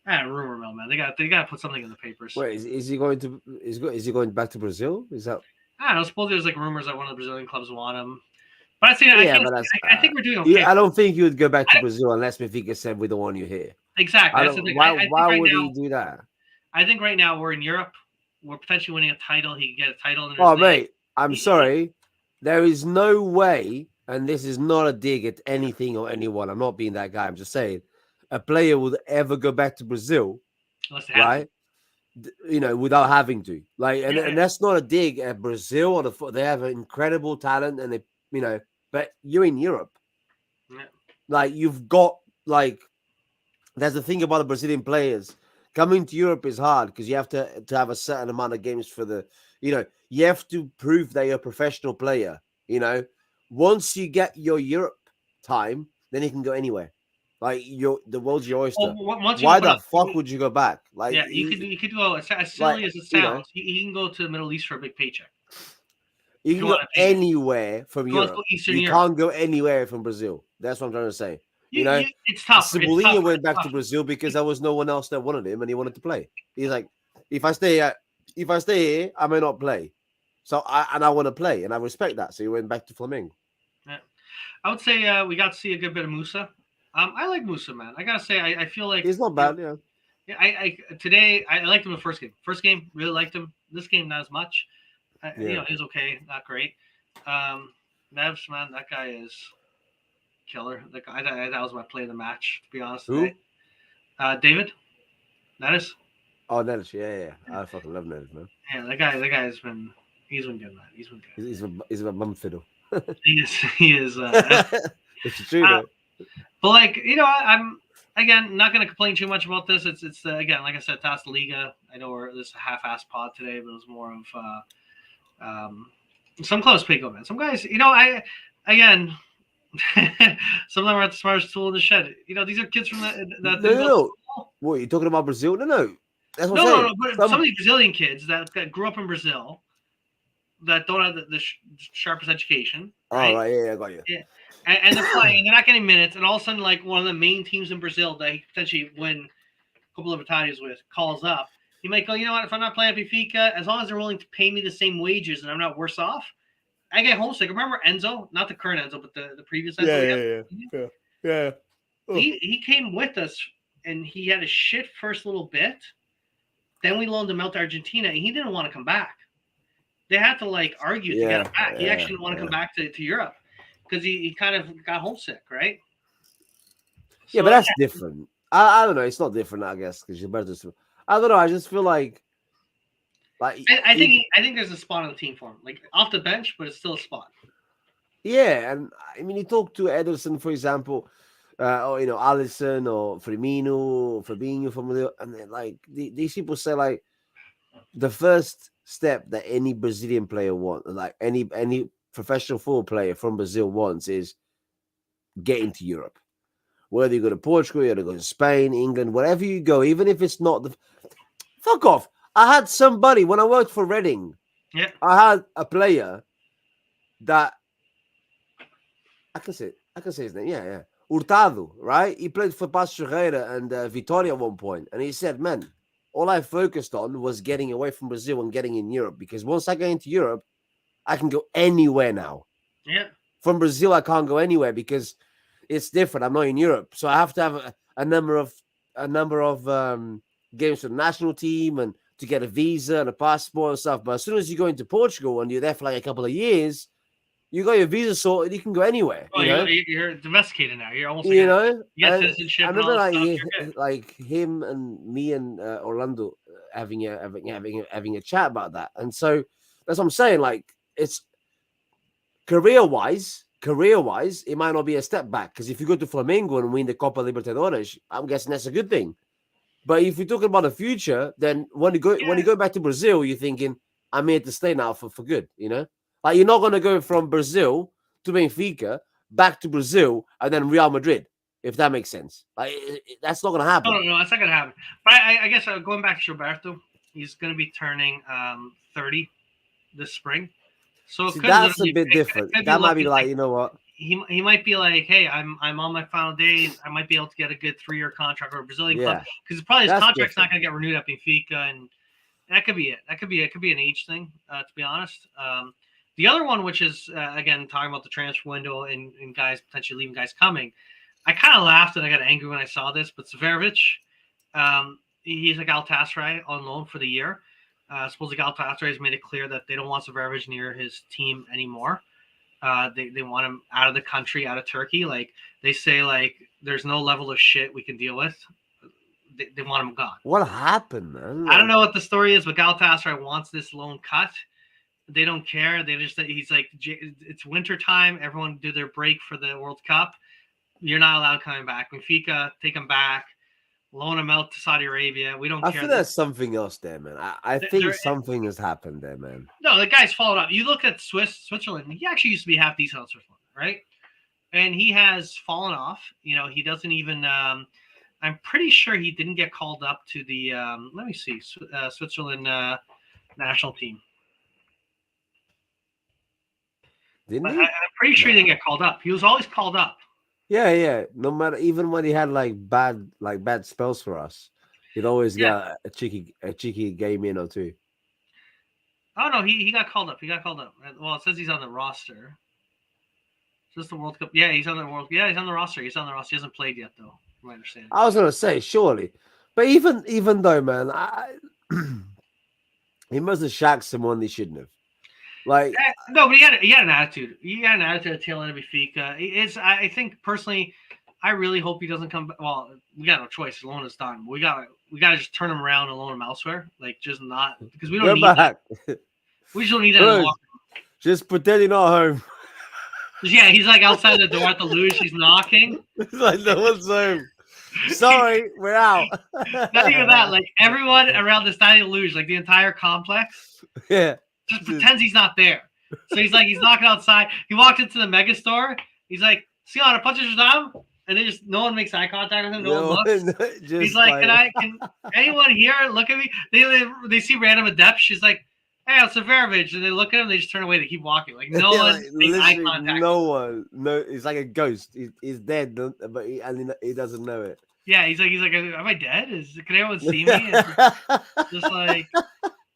rumor mill, man. They got to put something in the papers. Wait, is he going back to Brazil? Is that? I don't know. Supposedly there's rumors that one of the Brazilian clubs want him. But I think we're doing okay. Yeah, I don't think you would go back to Brazil unless Benfica said we don't want you here. Exactly. Why would he do that? I think right now we're in Europe. We're potentially winning a title. He can get a title. Mate, I'm sorry. There is no way, and this is not a dig at anything or anyone. I'm not being that guy. I'm just saying, a player would ever go back to Brazil, right? Without having to. And that's not a dig at Brazil or they have an incredible talent, and they, but you're in Europe. Yeah. You've got there's the thing about the Brazilian players. Coming to Europe is hard because you have to have a certain amount of games for the, you have to prove that you're a professional player. Once you get your Europe time, then you can go anywhere. The world's your oyster. Why the fuck would you go back? You could go as silly as it sounds. You can go to the Middle East for a big paycheck. You can go anywhere from Europe. You can't go anywhere from Brazil. That's what I'm trying to say. It's tough. Cebolinha went back to Brazil because there was no one else that wanted him, and he wanted to play. He's like, if I stay here, I may not play. So I want to play, and I respect that. So he went back to Flamengo. Yeah, I would say we got to see a good bit of Musa. I like Musa, man. I gotta say, I feel like he's not bad. Yeah. Yeah. Today I liked him the first game. First game, really liked him. This game, not as much. You know, he's okay, not great. Neves, man, that guy is killer. That guy, that was my play of the match, to be honest. Who? Today. David, Neves. Oh, Nellis, yeah. I fucking love Nellis, man. Yeah, that guy's been good, man. He's been good. He's a bum fiddle. He is. It's true, though. But like, you know, I'm again not going to complain too much about this. It's again, like I said, TAS Liga. I know this is a half-assed pod today, but it was more of some close pick on it. Some guys, you know, some of them are the smartest tool in the shed. You know, these are kids from No. What, you talking about Brazil? No. That's what I'm no, saying. but some of these Brazilian kids that grew up in Brazil that don't have the sharpest education. Right? Oh, right, yeah, I got you. Yeah. And they're playing, and they're not getting minutes, and all of a sudden, like one of the main teams in Brazil that he could potentially win a couple of battalions with calls up. He might go, you know what? If I'm not playing at Benfica, as long as they're willing to pay me the same wages and I'm not worse off, I get homesick. Remember Enzo? Not the current Enzo, but the previous Enzo. Yeah. Oh. He came with us, and he had a shit first little bit. Then we loaned him out to Argentina, and he didn't want to come back. They had to like argue to get him back. He actually didn't want to come back to Europe because he kind of got homesick, right? Yeah, but that's different. I don't know. It's not different, I guess, because you're better. I don't know. I just feel like I think there's a spot on the team for him, like off the bench, but it's still a spot. Yeah, and I mean, you talk to Ederson, for example, or you know, Alisson or Firmino, Fabinho from the, and then, like these people say like the first step that any Brazilian player wants, like any professional football player from Brazil wants, is getting to Europe. Whether you go to Portugal, you go to Spain, England, wherever you go, even if it's not the fuck off. I had somebody when I worked for Reading. Yeah, I had a player that I can say his name. Yeah. Hurtado, right? He played for Paços Ferreira and Vitória at one point, and he said, "Man, all I focused on was getting away from Brazil and getting in Europe because once I get into Europe, I can go anywhere now. Yeah, from Brazil, I can't go anywhere because it's different. I'm not in Europe, so I have to have a number of games for the national team and to get a visa and a passport and stuff. But as soon as you go into Portugal and you're there for like a couple of years, you got your visa sorted, you can go anywhere. Oh, you're domesticated now. You're almost like you get citizenship. I remember like him and me and Orlando having a chat about that. And so that's what I'm saying. Like, it's career wise, it might not be a step back because if you go to Flamengo and win the Copa Libertadores, I'm guessing that's a good thing. But if you're talking about the future, then when you go back to Brazil, you're thinking, I'm here to stay now for good, you know? Like, you're not going to go from Brazil to Benfica, back to Brazil, and then Real Madrid, if that makes sense. Like, that's not going to happen. No, that's not going to happen. But I guess going back to Gilberto, he's going to be turning 30 this spring. So that's a bit different. That might be like, you know what? He might be like, hey, I'm on my final days. I might be able to get a good 3-year contract or a Brazilian club because probably his contract's not going to get renewed at Benfica, and that could be it. It could be an age thing, to be honest. The other one, which is again talking about the transfer window and guys potentially leaving, guys coming, I kind of laughed and I got angry when I saw this. But Severovic, he's a Galatasaray on loan for the year. Supposedly Galatasaray has made it clear that they don't want Severovic near his team anymore. They want him out of the country, out of Turkey. Like, they say, like, there's no level of shit we can deal with. They want him gone. What happened, man? I don't know what the story is, but Galatasaray wants this loan cut. They don't care. He's like, it's winter time. Everyone do their break for the World Cup. You're not allowed coming back. Benfica, take him back. Loan him out to Saudi Arabia. We don't care. I feel there's something else there, man. I think something has happened there, man. No, the guy's followed up. You look at Switzerland. He actually used to be half decent in Switzerland, right? And he has fallen off. You know, he doesn't even. I'm pretty sure he didn't get called up to the. Let me see, Switzerland national team. Didn't he? I'm pretty sure he didn't get called up. He was always called up. Yeah. No matter, even when he had like bad spells for us, he'd always get a cheeky game in or two. Oh no, he got called up. Well, it says he's on the roster. Is this the World Cup? Yeah, he's on the World. Yeah, he's on the roster. He hasn't played yet, though. From my understanding. I was gonna say surely, but even though, man, he must have shagged someone he shouldn't have. Like, No, but he had an attitude. He had an attitude at the tail end of Benfica. I think personally, I really hope he doesn't come back. Well, we got no choice. Loan is done. We gotta just turn him around and loan him elsewhere. Like, just not because we don't go need back. that. We just don't need that. In the Good. locker room. Just pretend you're not home. Yeah, he's like outside the door at the luge. He's knocking. It's like no one's home. Sorry, we're out. Not even that. Like everyone around the Stadium Luge, like the entire complex, Yeah. just pretends he's not there. So he's knocking outside. He walked into the mega store. He's like, "Siana, punches your down," and then just no one makes eye contact with him. No one looks. He's like, "Can anyone here look at me?" They see random adepts. She's like, "Hey, it's Severovich," and they look at him. They just turn away. They keep walking. Like no one makes eye contact. No one. No, he's like a ghost. He's dead, but he doesn't know it. Yeah, he's like, "Am I dead? Can anyone see me?" And just like.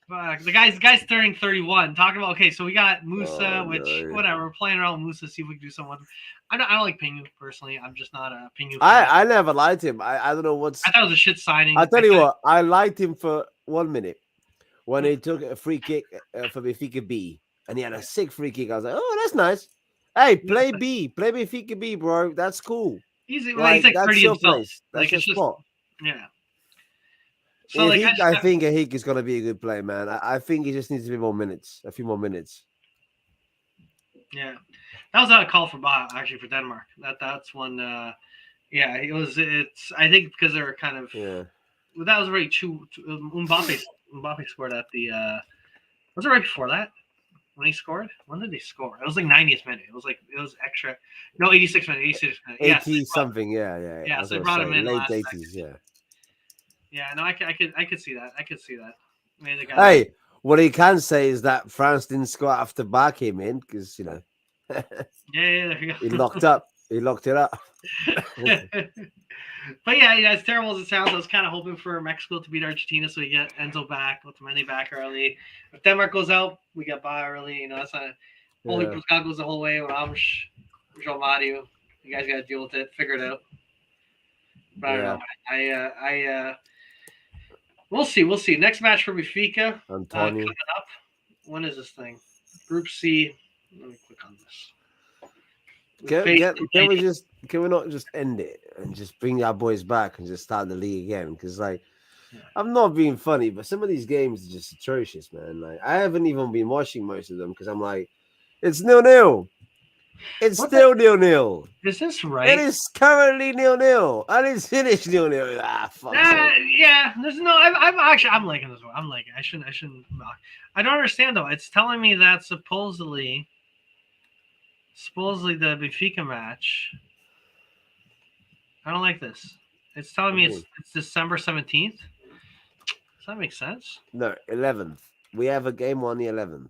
Fuck. The guy's turning 31. Talking about okay, so we got Musa, whatever. We're playing around with Musa, see if we can do something. I don't like Pingu personally. I'm just not a Pingu fan. I never liked him. I don't know what's. I thought it was a shit signing. I'll tell you what. I liked him for 1 minute when he took a free kick for Benfica B, and he had a sick free kick. I was like, oh, that's nice. Hey, play B, play Benfica B, bro. That's cool. He's like that's pretty your himself. place. That's your it's spot. Just, yeah. So like, I think Ahik is gonna be a good player, man. I think he just needs a few more minutes. Yeah, that was a call for actually for Denmark. That's one. Yeah, it was. It's. I think because they were kind of. Yeah. Well, that was already Mbappe scored at the. Was it right before that when he scored? When did they score? It was like 90th minute. It was extra. No, 86th minute. 86th minute. 80 something. Yeah. Yeah, so they brought him in late last 80s. second. Yeah. Yeah, no, I could see that. I could see that. I mean, Hey, what he can say is that France didn't score after Bar came in because yeah, there you go. he locked up. He locked it up. But yeah, as terrible as it sounds, I was kind of hoping for Mexico to beat Argentina so we get Enzo back, Otamendi back early. If Denmark goes out, we get by early. You know, that's not. Only Pascal goes the whole way with Amsh, João Mario. You guys got to deal with it. Figure it out. But I don't know. We'll see. Next match for Benfica coming up. When is this thing? Group C. Let me click on this. Can we not just end it and just bring our boys back and just start the league again? Because I'm not being funny, but some of these games are just atrocious, man. Like I haven't even been watching most of them because I'm like, it's 0-0. It's still 0-0. Is this right? It is currently 0-0. And it's finished 0-0. Fuck. Yeah. There's no. I'm liking this one. I'm liking. I shouldn't. I don't understand though. It's telling me that supposedly the Benfica match. I don't like this. It's telling me it's December 17th. Does that make sense? No, 11th. We have a game on the 11th.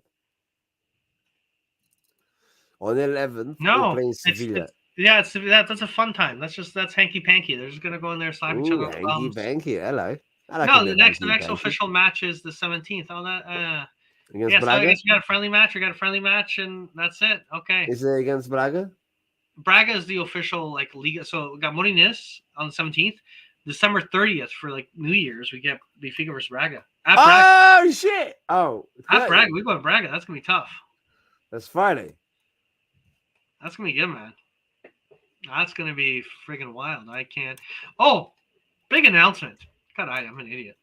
On the 11th, we're playing Sevilla. That's a fun time. That's hanky panky. They're just gonna go in there, slap each other. Hanky panky. Hello. No, the next official match is the 17th. Oh, that. Against Braga? So I guess you got a friendly match. And that's it. Okay. Is it against Braga? Braga is the official Liga. So we got Morinis on the 17th. December 30th for New Year's, we get Benfica versus Braga. Oh shit! Oh, at Braga, we go to Braga. That's gonna be tough. That's Friday. That's gonna be good, man. That's gonna be friggin' wild. I can't. Oh, big announcement. God, I'm an idiot.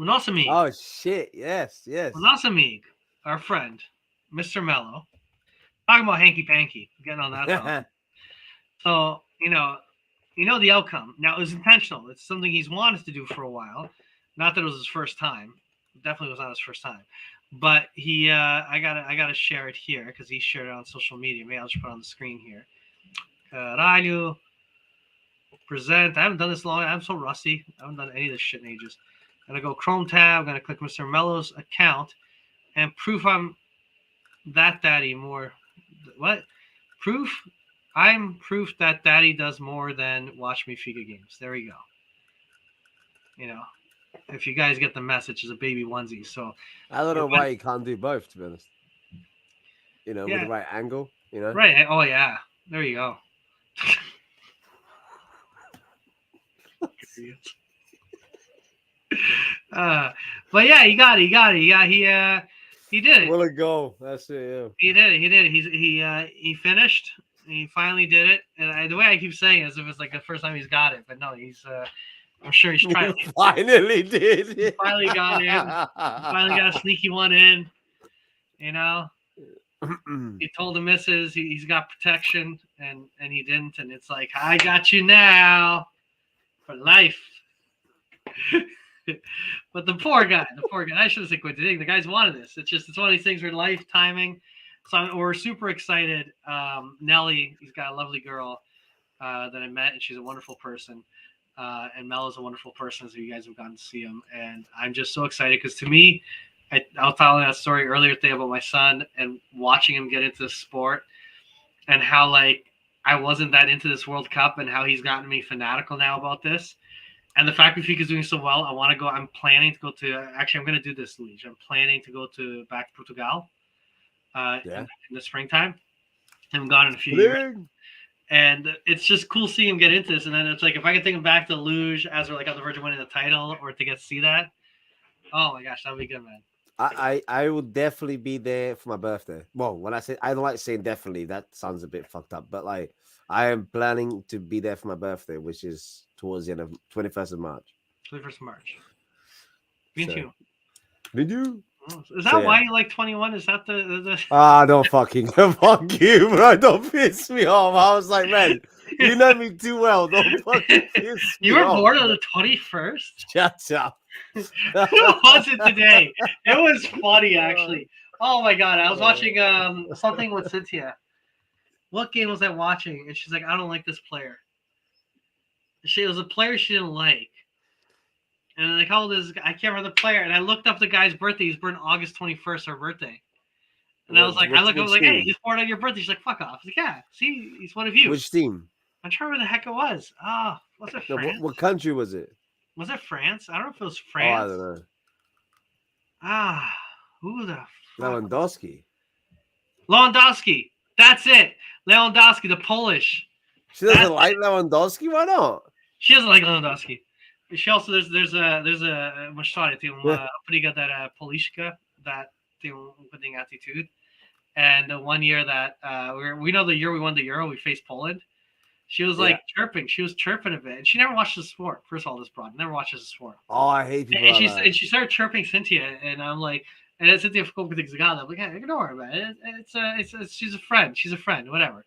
Munasamig. Oh shit! Yes. Munasamig, our friend, Mr. Mello, talking about hanky panky, getting on that. So you know the outcome. Now it was intentional. It's something he's wanted to do for a while. Not that it was his first time. It definitely was not his first time. But he, I gotta share it here because he shared it on social media. Maybe I'll just put it on the screen here. Caralho. Present. I haven't done this long. I'm so rusty. I haven't done any of this shit in ages. I'm gonna go Chrome tab. I'm gonna click Mr. Mello's account and proof I'm that daddy more. What? Proof? I'm proof that daddy does more than watch me Benfica games. There we go. If you guys get the message, it's a baby onesie. So I don't know why you can't do both, to be honest. With the right angle, Right. Oh yeah. There you go. But yeah, he got it. He did it. What a goal! That's it. Yeah. He did it. He did it. He finished. He finally did it. And the way I keep saying it is if it's like the first time he's got it, but no, he's. I'm sure he's trying. Finally did. He finally got in. Finally got a sneaky one in. You know, he told the missus he's got protection, and he didn't. And it's like, I got you now for life. But the poor guy. I shouldn't say quit today. The guy's wanted this. It's one of these things where life timing. So we're super excited. Nelly, he's got a lovely girl that I met, and she's a wonderful person. And Mel is a wonderful person, so you guys have gotten to see him. And I'm just so excited because to me, I was telling that story earlier today about my son and watching him get into the sport and how, like, I wasn't that into this World Cup and how he's gotten me fanatical now about this. And the fact that Benfica's doing so well, I want to go. I'm planning to go to. Actually, I'm going to do this, Luigi. I'm planning to go back to Portugal in the springtime. I haven't gone in a few years. And it's just cool seeing him get into this. And then it's like, if I can take him back to Luge as we're like on the verge of winning the title or to get to see that, oh my gosh, that would be good, man. I will definitely be there for my birthday. Well, when I say, I don't like saying definitely, that sounds a bit fucked up, but like I am planning to be there for my birthday, which is towards the end of 21st of March. 21st of March. Me too. Did you? Is that why you like 21? Is that the... Don't fucking fuck you, bro. Don't piss me off. I was like, man, you know me too well. Don't fucking piss me off. You were born on the 21st? Shut up. Who was it today? It was funny, actually. Oh my god, I was watching something with Cynthia. What game was I watching? And she's like, I don't like this player. It was a player she didn't like. And I'm like, how old is this guy? I can't remember the player. And I looked up the guy's birthday. He's born August 21st, her birthday. And I was like, hey, he's born on your birthday. She's like, fuck off. I was like, yeah, see, he's one of you. Which team? I'm trying to remember the heck it was. Was it France? What country was it? Was it France? I don't know if it was France. Oh, I don't know. Who the fuck? Lewandowski. That's it. Lewandowski, the Polish. She doesn't like Lewandowski? Why not? She doesn't like Lewandowski. She also there's a mostrare tem uma briga da política that tem bocadinho attitude. And the one year that we know the year we won the Euro, we faced Poland. She was like chirping. She was chirping a bit, and she never watched the sport. First of all, this broad never watches the sport. Oh, I hate people. And she started chirping Cynthia, and I'm like, and then Cynthia ficou com desligada. I'm like, hey, ignore her, man. She's a friend. She's a friend. Whatever.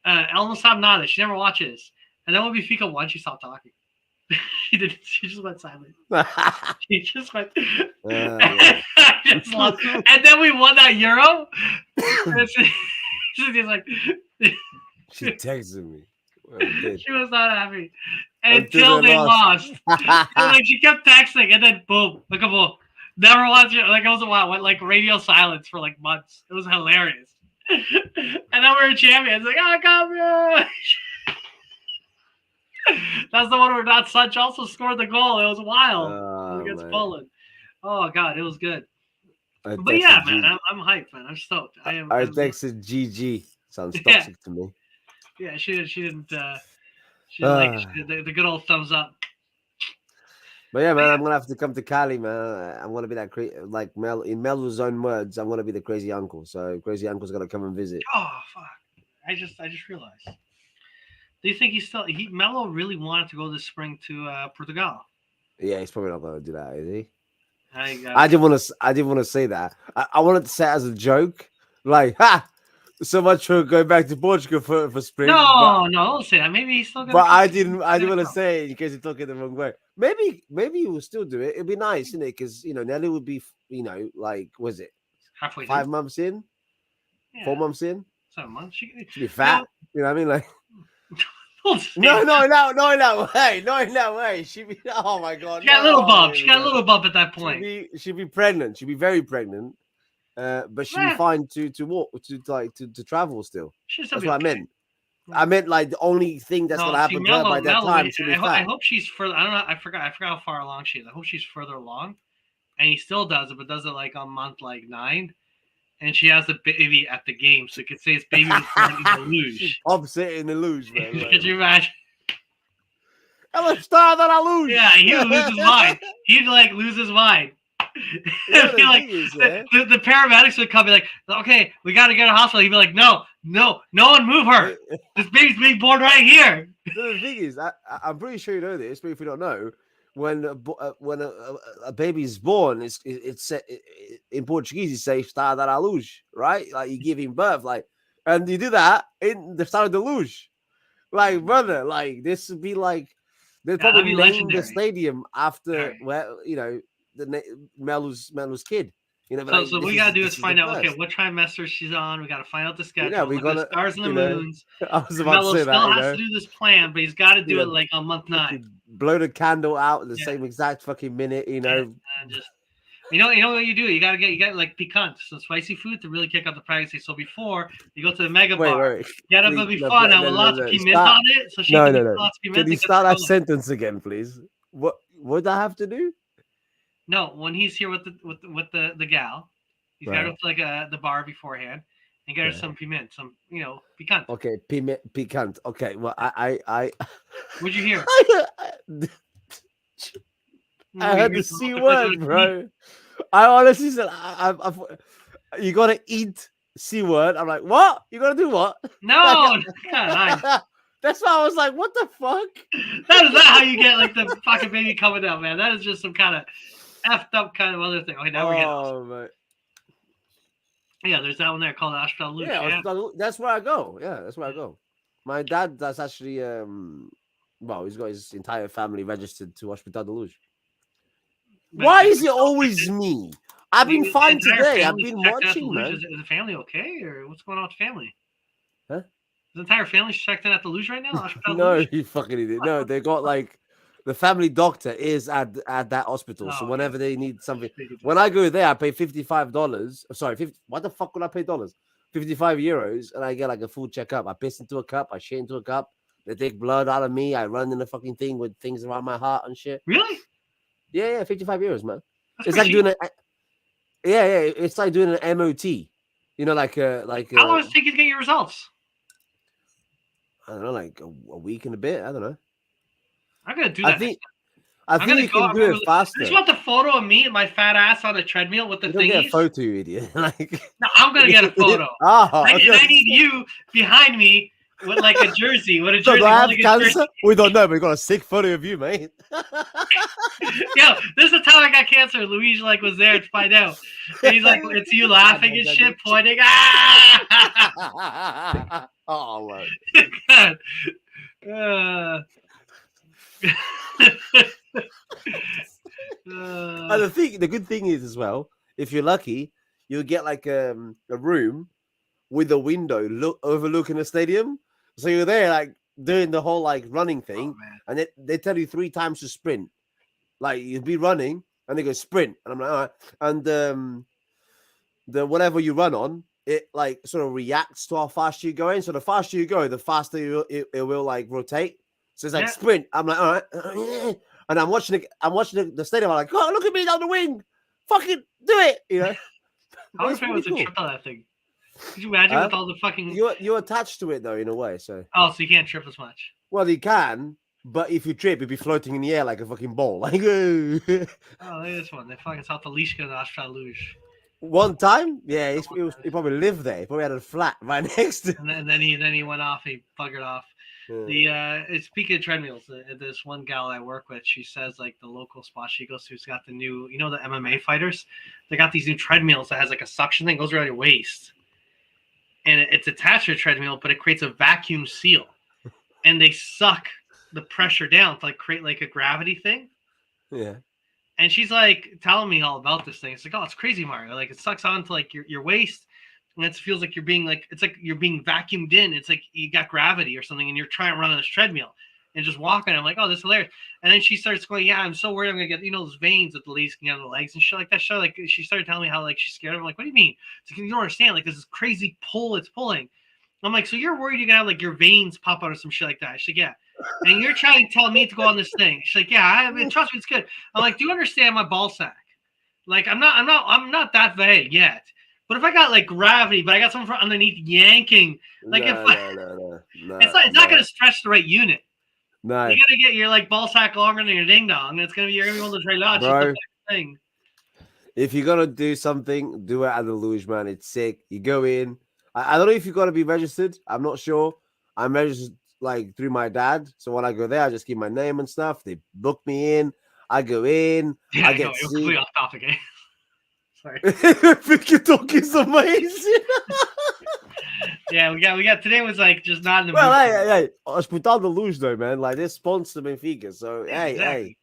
Ela não sabe nada. She never watches. And then when Benfica won, she stopped talking. She didn't. She just went silent. She just went. I just loved it. And then we won that Euro. She's like. She texted me. She was not happy until they lost. Like she kept texting, and then boom, look at boom. Never watched it. Like it was a while. Went like radio silence for like months. It was hilarious. And then we were champions. Like, oh, come here. That's the one where Not Such also scored the goal. It was wild against Poland. Oh god, it was good. But yeah, man, I'm hyped, man. I'm stoked. I texted GG. Sounds toxic to me. Yeah, she didn't like the good old thumbs up. But yeah, man, I'm gonna have to come to Cali, man. I'm gonna be that like Mel in Mel's own words. I'm gonna be the crazy uncle. So crazy uncle's gonna come and visit. Oh fuck! I just realized. Do you think Melo really wanted to go this spring to Portugal? Yeah, he's probably not gonna do that, is he? I didn't want to say that. I wanted to say it as a joke, like so much for going back to Portugal for spring. No, don't say that. Maybe he's still gonna. But I didn't want to say it in case you took it the wrong way. Maybe he will still do it. It'd be nice, isn't it? Because Nelly would be, like, was it halfway 5 months in, 4 months in, 7 months? She'd be fat. You know what I mean? Like. No, in that way. She'd be. Oh my god. She got a little bump. She got a little bump at that point. She'd be pregnant. She'd be very pregnant. But she'd be fine to walk, to travel still. That's what I meant. I meant like the only thing that's gonna happen to her by that time. I hope she's further. I don't know. I forgot how far along she is. I hope she's further along, and he still does it, but does it like on month like 9. And she has the baby at the game, so you could say it's baby before in the luge. She pops it in the luge, man. Could you imagine? I'm a star that I lose. Yeah, he would lose his mind. He'd like lose his mind. know, It'd be the like thing is, yeah? the paramedics would come, be like, okay, we got to get to the hospital. He'd be like, no one move her. This baby's being born right here. No, the thing is, I'm pretty sure you know this, but if you don't know, when a baby is born, it's in Portuguese, you say "está a dar à luz," right? Like you give him birth, like, and you do that in the start of the luz. Like, brother, like this would be like they'd that'd probably be name the legendary. stadium after Right. where Melu's kid. You know, So, like, so what this we gotta do this is the find out, okay, first. what trimester she's on. We gotta find out the schedule. Yeah, we Look at the gotta, stars and the you know, moons. I was about to Melo say still that, you has know. to do this plan, but he's got to do Yeah, it like on month 9. fucking blow the candle out at the Yeah. same exact fucking minute, you know. And just you know what you do. You got like piquant, some spicy food to really kick up the pregnancy. So before you go to the mega bar, Wait. get up Please, before now with lots of piment on it, so she can eat lots of piment. Can you start that sentence again, please? What would I have to do? No, when he's here with the gal, he's got to go to like the bar beforehand and get her some piment, some piquant. Okay, piquant. Okay, well, I What'd you hear? I heard the C word, bro. I honestly said, you gotta eat C word. I'm like, what? You gotta do what? No, God, that's why I was like, what the fuck? that is not how you get like the fucking baby coming out, man. That is just some kind of effed up kind of other thing. Okay, now we're getting. Man. Yeah, there's that one there called Hospital Luge. Yeah, that's where I go. Yeah, that's where I go. My dad, that's actually well, he's got his entire family registered to Hospital de Luz. Why is it always me? I've been fine today. I've been watching, man. Is the family okay, or what's going on with the family? Huh? Is the entire family checked in at the Luge right now? No, you fucking idiot. No, they got like the family doctor is at that hospital. So whenever they need something, when I go there, I pay $55. Sorry, 50. What the fuck would I pay dollars? 55 euros, and I get like a full checkup. I piss into a cup, I shit into a cup. They take blood out of me. I run in the fucking thing with things around my heart and shit. Really? Yeah, 55 euros, man. That's it's like cheap. doing it's like doing an MOT. You know, like How long does it take you to get your results? I don't know, like a week and a bit. I don't know. I'm gonna do that. I think you can do it faster. I just want the photo of me and my fat ass on a treadmill with the thingies. Get a photo, you idiot. Like, no, I'm gonna get a photo. I need you behind me with like a jersey. With a jersey. Do I have cancer? We don't know. We got a sick photo of you, mate. Yo, this is the time I got cancer. Luigi like was there to find out. And he's like, it's you laughing and shit, pointing. Ah! Oh my God. And the good thing is as well, if you're lucky, you'll get like a room with a window overlooking the stadium. So you're there like doing the whole like running thing, and they tell you 3 times to sprint. Like you'll be running and they go sprint, and I'm like, all right. And the whatever you run on, it like sort of reacts to how fast you're going. So the faster you go, the faster it will like rotate. So it's like sprint. I'm like, all right. And I'm watching the stadium. I'm like, oh, look at me down the wing. Fucking do it. You know. How was to trip on that thing? Could you imagine with all the fucking you're attached to it though, in a way. So so you can't trip as much. Well, you can, but if you trip, you'd be floating in the air like a fucking ball. Like oh, look at this one. They fucking saw the leash in the Hospital Luge. One time, yeah, he probably lived there. He probably had a flat right next to him. And then he went off. He buggered off. Yeah. Speaking of treadmills, this one gal I work with, she says like the local spot she goes to's got the new, the MMA fighters. They got these new treadmills that has like a suction thing goes around your waist, and it's attached to a treadmill, but it creates a vacuum seal, and they suck the pressure down to like create like a gravity thing. Yeah. And she's like telling me all about this thing. It's like, oh, it's crazy, Mario. Like it sucks onto like your waist. And it feels like you're being like, it's like you're being vacuumed in. It's like you got gravity or something and you're trying to run on this treadmill and just walking. I'm like, oh, this is hilarious. And then she starts going, yeah, I'm so worried I'm going to get, those veins that the ladies can get on the legs and shit like that. So like she started telling me how like she's scared. I'm like, what do you mean? It's like, you don't understand. Like this is crazy pull it's pulling. I'm like, so you're worried you're going to have like your veins pop out or some shit like that? She's like, yeah. And you're trying to tell me to go on this thing. She's like, yeah, I mean, trust me, it's good. I'm like, do you understand my ball sack? Like, I'm not that vague yet. But if I got like gravity, but I got something from underneath yanking, like no, it's not gonna stretch the right unit. No, you gotta get your like ball sack longer than your ding dong. And it's gonna be you're gonna be able to try to thing. If you're gonna do something, do it at the luge, man. It's sick. You go in. I don't know if you got to be registered. I'm not sure. I'm registered like through my dad. So when I go there, I just give my name and stuff. They book me in. I go in. Yeah, I know, get you're seat. completely off topic. Eh? Sorry. Freaking talk is amazing. Yeah, we got today was like just not in the Well, mood. hey, Hospital de Luz though, man. Like they sponsor Benfica, so Yeah, hey. exactly.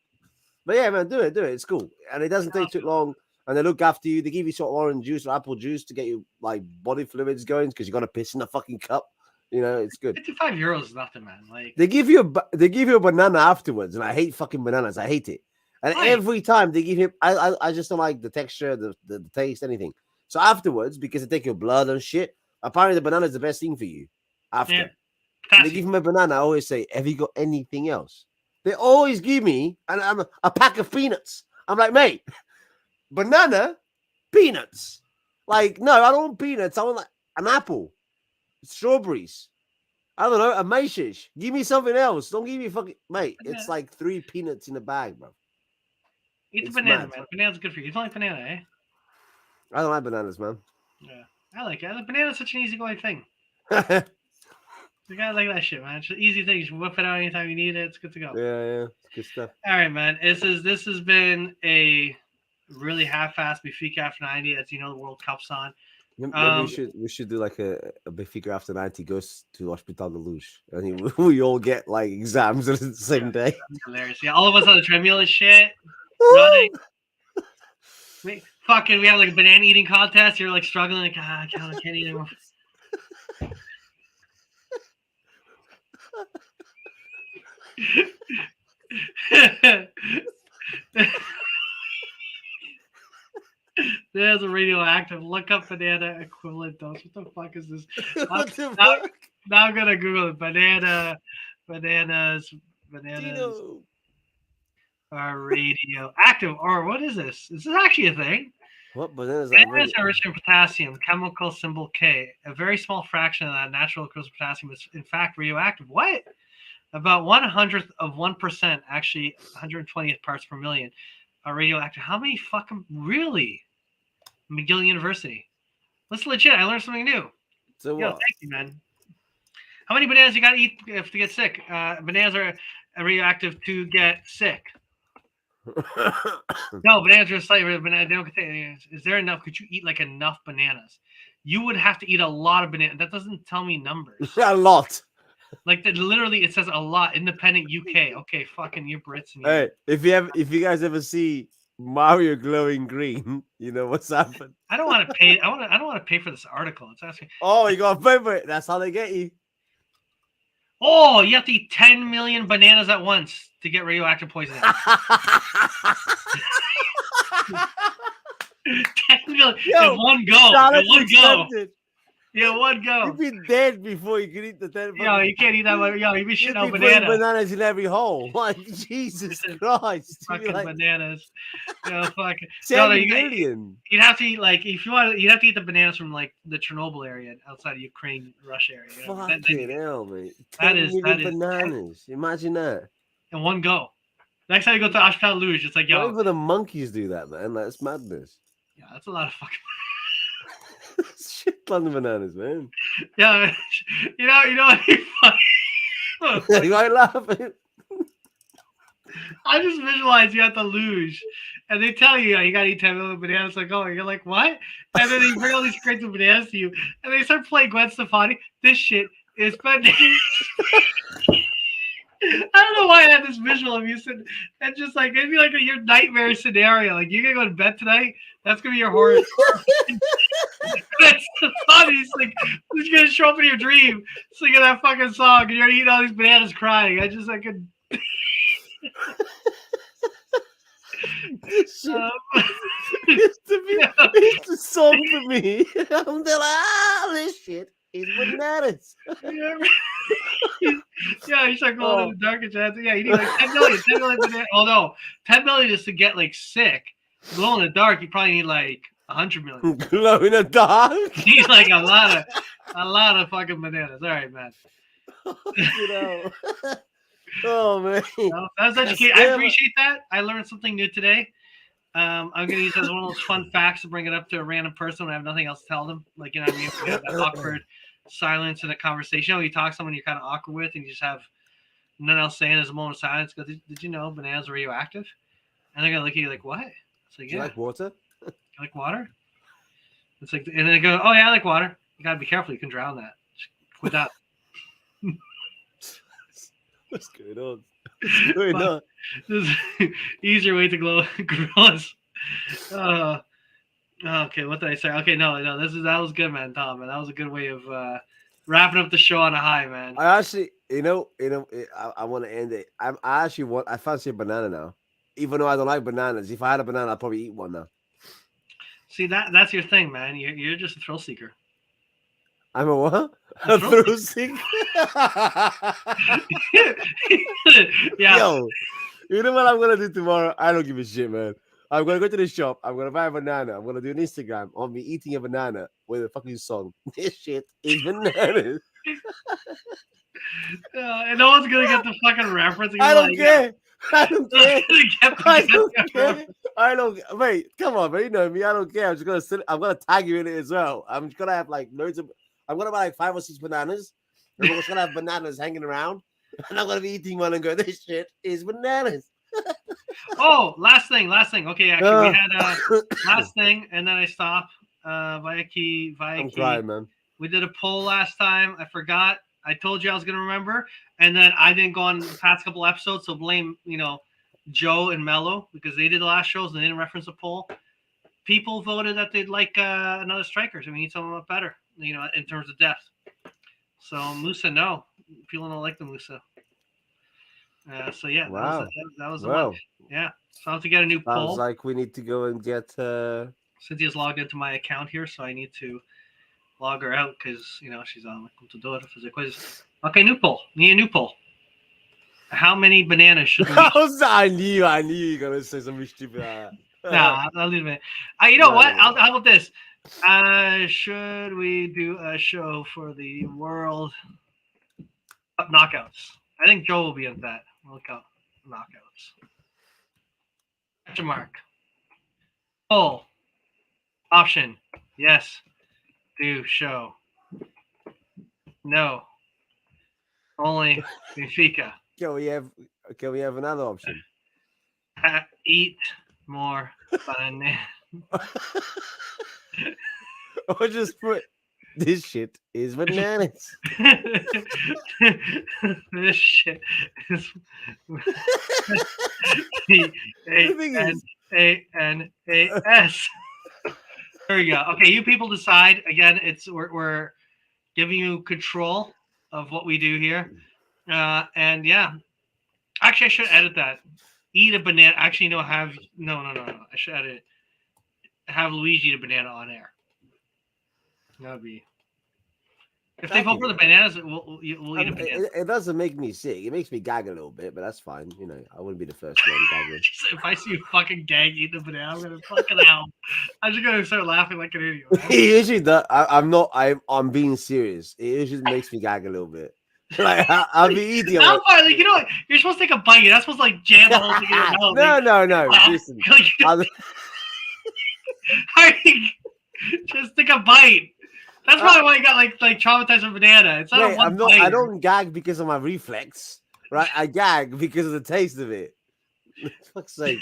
But yeah, man, do it. It's cool, and it doesn't take too long. And they look after you. They give you sort of orange juice or apple juice to get you like body fluids going because you got to piss in the fucking cup. You know, it's good. €55 is nothing, man. Like They give you a banana afterwards, and I hate fucking bananas. I hate it. And Why? every time they give you, I just don't like the texture, the taste, anything. So afterwards, because they take your blood and shit, apparently the banana is the best thing for you. After Yeah. and they potassium. give me a banana, I always say, "Have you got anything else?" They always give me a pack of peanuts. I'm like, mate, banana, peanuts. Like, no, I don't want peanuts. I want like an apple, strawberries. I don't know, a maishish. Give me something else. Don't give me fucking mate. It's like 3 peanuts in a bag, bro. Eat the it's banana, mad. man. Banana's good for you. You don't like banana, eh? I don't like bananas, man. Yeah. I like it. Banana's such an easygoing thing. yeah, You gotta like that shit, man. It's an easy thing. You just whip it out anytime you need it. It's good to go. it's good stuff. All right, man. This has been a really half-assed Benfica after 90. As you know, the World Cup's on. Maybe we should do like a Benfica after 90 goes to Hospital de Luz, and we all get like exams at the same day. That's hilarious. Yeah, all of us on the treadmill and shit. Running. We have like a banana eating contest. You're like struggling, like I can't eat anymore. There's a radioactive. Look up banana equivalent dose. What the fuck is this? Now I'm gonna Google it. Bananas Dino. are radioactive. Or what is this? Is this actually a thing? What bananas are Bananas are rich in potassium, chemical symbol K. A very small fraction of that natural occurrence of potassium is in fact radioactive. What? About 1/100th of 1%, actually 120th parts per million, are radioactive. How many fucking really? McGill University. That's legit. I learned something new. So Yo, what? thank you, man. How many bananas you gotta eat to get sick? Bananas are radioactive to get sick. No, bananas are slightly banana. They don't contain. Is there enough? Could you eat like enough bananas? You would have to eat a lot of bananas. That doesn't tell me numbers. A lot. Like that, literally, it says a lot. Independent UK. Okay, fucking you Brits. And you. Hey, if you guys ever see Mario glowing green, you know what's happened. I don't want to pay. I don't want to pay for this article. It's asking. Oh, you got to pay for it. That's how they get you. Oh, you have to eat 10 million bananas at once to get radioactive poisoning. 10 million Yo, in one go. challenge In one go. accepted. Yeah, one go. You'd be dead before you could eat the 10. Yo, you can't eat that much. Yo, you be You'd shitting out be putting banana. bananas in every hole. Like Jesus Christ. You'd be Fucking like, bananas. Yo, fuck. 10 No, million. you'd have to eat like if you want. You'd have to eat the bananas from like the Chernobyl area outside of Ukraine, Russia area. You know? Fucking hell, mate. That 10 is- million that is- bananas. Imagine that. In one go. Next time you go to Hospital Luge, it's like Not yo, even the monkeys do that, man. That's madness. yeah, that's a lot of fucking. Shit ton of bananas, man. Yeah, you know what? Funny. You ain't laughing. I just visualize you at the luge, and they tell you, you gotta eat 10 million bananas. Like, oh, you're like, what? And then they bring all these crates of bananas to you, and they start playing Gwen Stefani. This shit is bananas. I don't know why I had this visual of you sitting, and just like it'd be like your nightmare scenario. Like you're gonna go to bed tonight. That's gonna be your horror. That's funny. It's like who's gonna show up in your dream singing that fucking song, and you're eating all these bananas, crying. I could. This shit it's a song for me. I'm like, this shit is bananas. Yeah, you start glowing in the dark and shit. Yeah, you need like 10 million. 10 million bananas. Oh no, 10 million is to get like sick. Glow in the dark, you probably need like 100 million. Glow in the dark. You need like a lot of fucking bananas. All right, man. You know. Oh man. Well, that's educated. I appreciate that. I learned something new today. I'm gonna use it as one of those fun facts to bring it up to a random person when I have nothing else to tell them. Like, you know what I mean? We have that awkward silence in a conversation. You talk to someone you're kind of awkward with, and you just have nothing else saying. There's a moment of silence. Go, did you know bananas are radioactive? And they're gonna look at you like, what? It's like, Do you like water? You like water? It's like, and then they go, oh yeah, I like water. You gotta be careful. You can drown that. Quit that. What's going on? What's going on? This is easier way to glow gorillas. Okay, what did I say? Okay, no, that was good, man, Tom. Man, that was a good way of wrapping up the show on a high, man. I actually, I want to end it. I fancy a banana now. Even though I don't like bananas, if I had a banana, I'd probably eat one now. See, that's your thing, man. You're just a thrill seeker. I'm a what? A thrill seeker? Yeah. Yo, you know what I'm going to do tomorrow? I don't give a shit, man. I'm going to go to the shop. I'm going to buy a banana. I'm going to do an Instagram on me eating a banana with a fucking song. This shit is bananas. And no one's going to get the fucking reference. I don't care. I don't care. I don't care. I don't. Wait, come on, man. You know me. I don't care. I'm just gonna sit. I'm gonna tag you in it as well. I'm just gonna have like loads of. I'm gonna buy like 5 or 6 bananas. And I'm just gonna have bananas hanging around, and I'm gonna be eating one and go, "This shit is bananas." Oh, last thing. Okay, actually, we had last thing, and then I stopped. Via I'm crying, man. We did a poll last time. I forgot. I told you I was gonna remember, and then I didn't go on the past couple episodes. So blame Joe and Mello because they did the last shows and they didn't reference the poll. People voted that they'd like another striker. So we need someone better, in terms of depth. So Musa, no, people don't like the Musa. So yeah, wow, that was the one. Yeah, so I have to get a new poll. Sounds like we need to go and get. Cynthia's logged into my account here, so I need to log her out because she's on computadora fazer coisas. Okay, new poll. Need a new poll. How many bananas should we? I knew you were gonna say something stupid. Nah, I'll leave it. You know what? How about this? Should we do a show for the World Cup knockouts? I think Joe will be in that World Cup knockouts. Question mark. Poll. Option. Yes. Do show. No. Only Benfica. Can we have another option? Eat more banana. Or just put this shit is bananas. This shit is BANANAS. There we go. Okay, you people decide. Again, we're giving you control of what we do here. And yeah. Actually, I should edit that. Eat a banana. Actually, no, I should edit it. Have Luigi eat a banana on air. That would be. If they vote for the bananas, we'll eat a banana. It doesn't make me sick. It makes me gag a little bit, but that's fine. I wouldn't be the first one gagging. If I see you fucking gag eating a banana, I'm gonna fucking out. I'm just gonna start laughing like an idiot. It usually does. I'm being serious. It usually makes me gag a little bit. Like I'll be eating. I'm fine. Like, what? You're supposed to take a bite. You're not supposed to like jam the whole thing in your mouth. No. Listen. Just take a bite. That's probably why you got like traumatized with banana. It's not one bite. I don't gag because of my reflex, right? I gag because of the taste of it. Fuck's sake.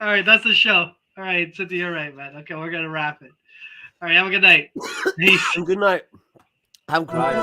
All right, that's the show. All right, Cynthia, you're right, man. Okay, we're gonna wrap it. All right, have a good night. Peace. Good night. I'm crying.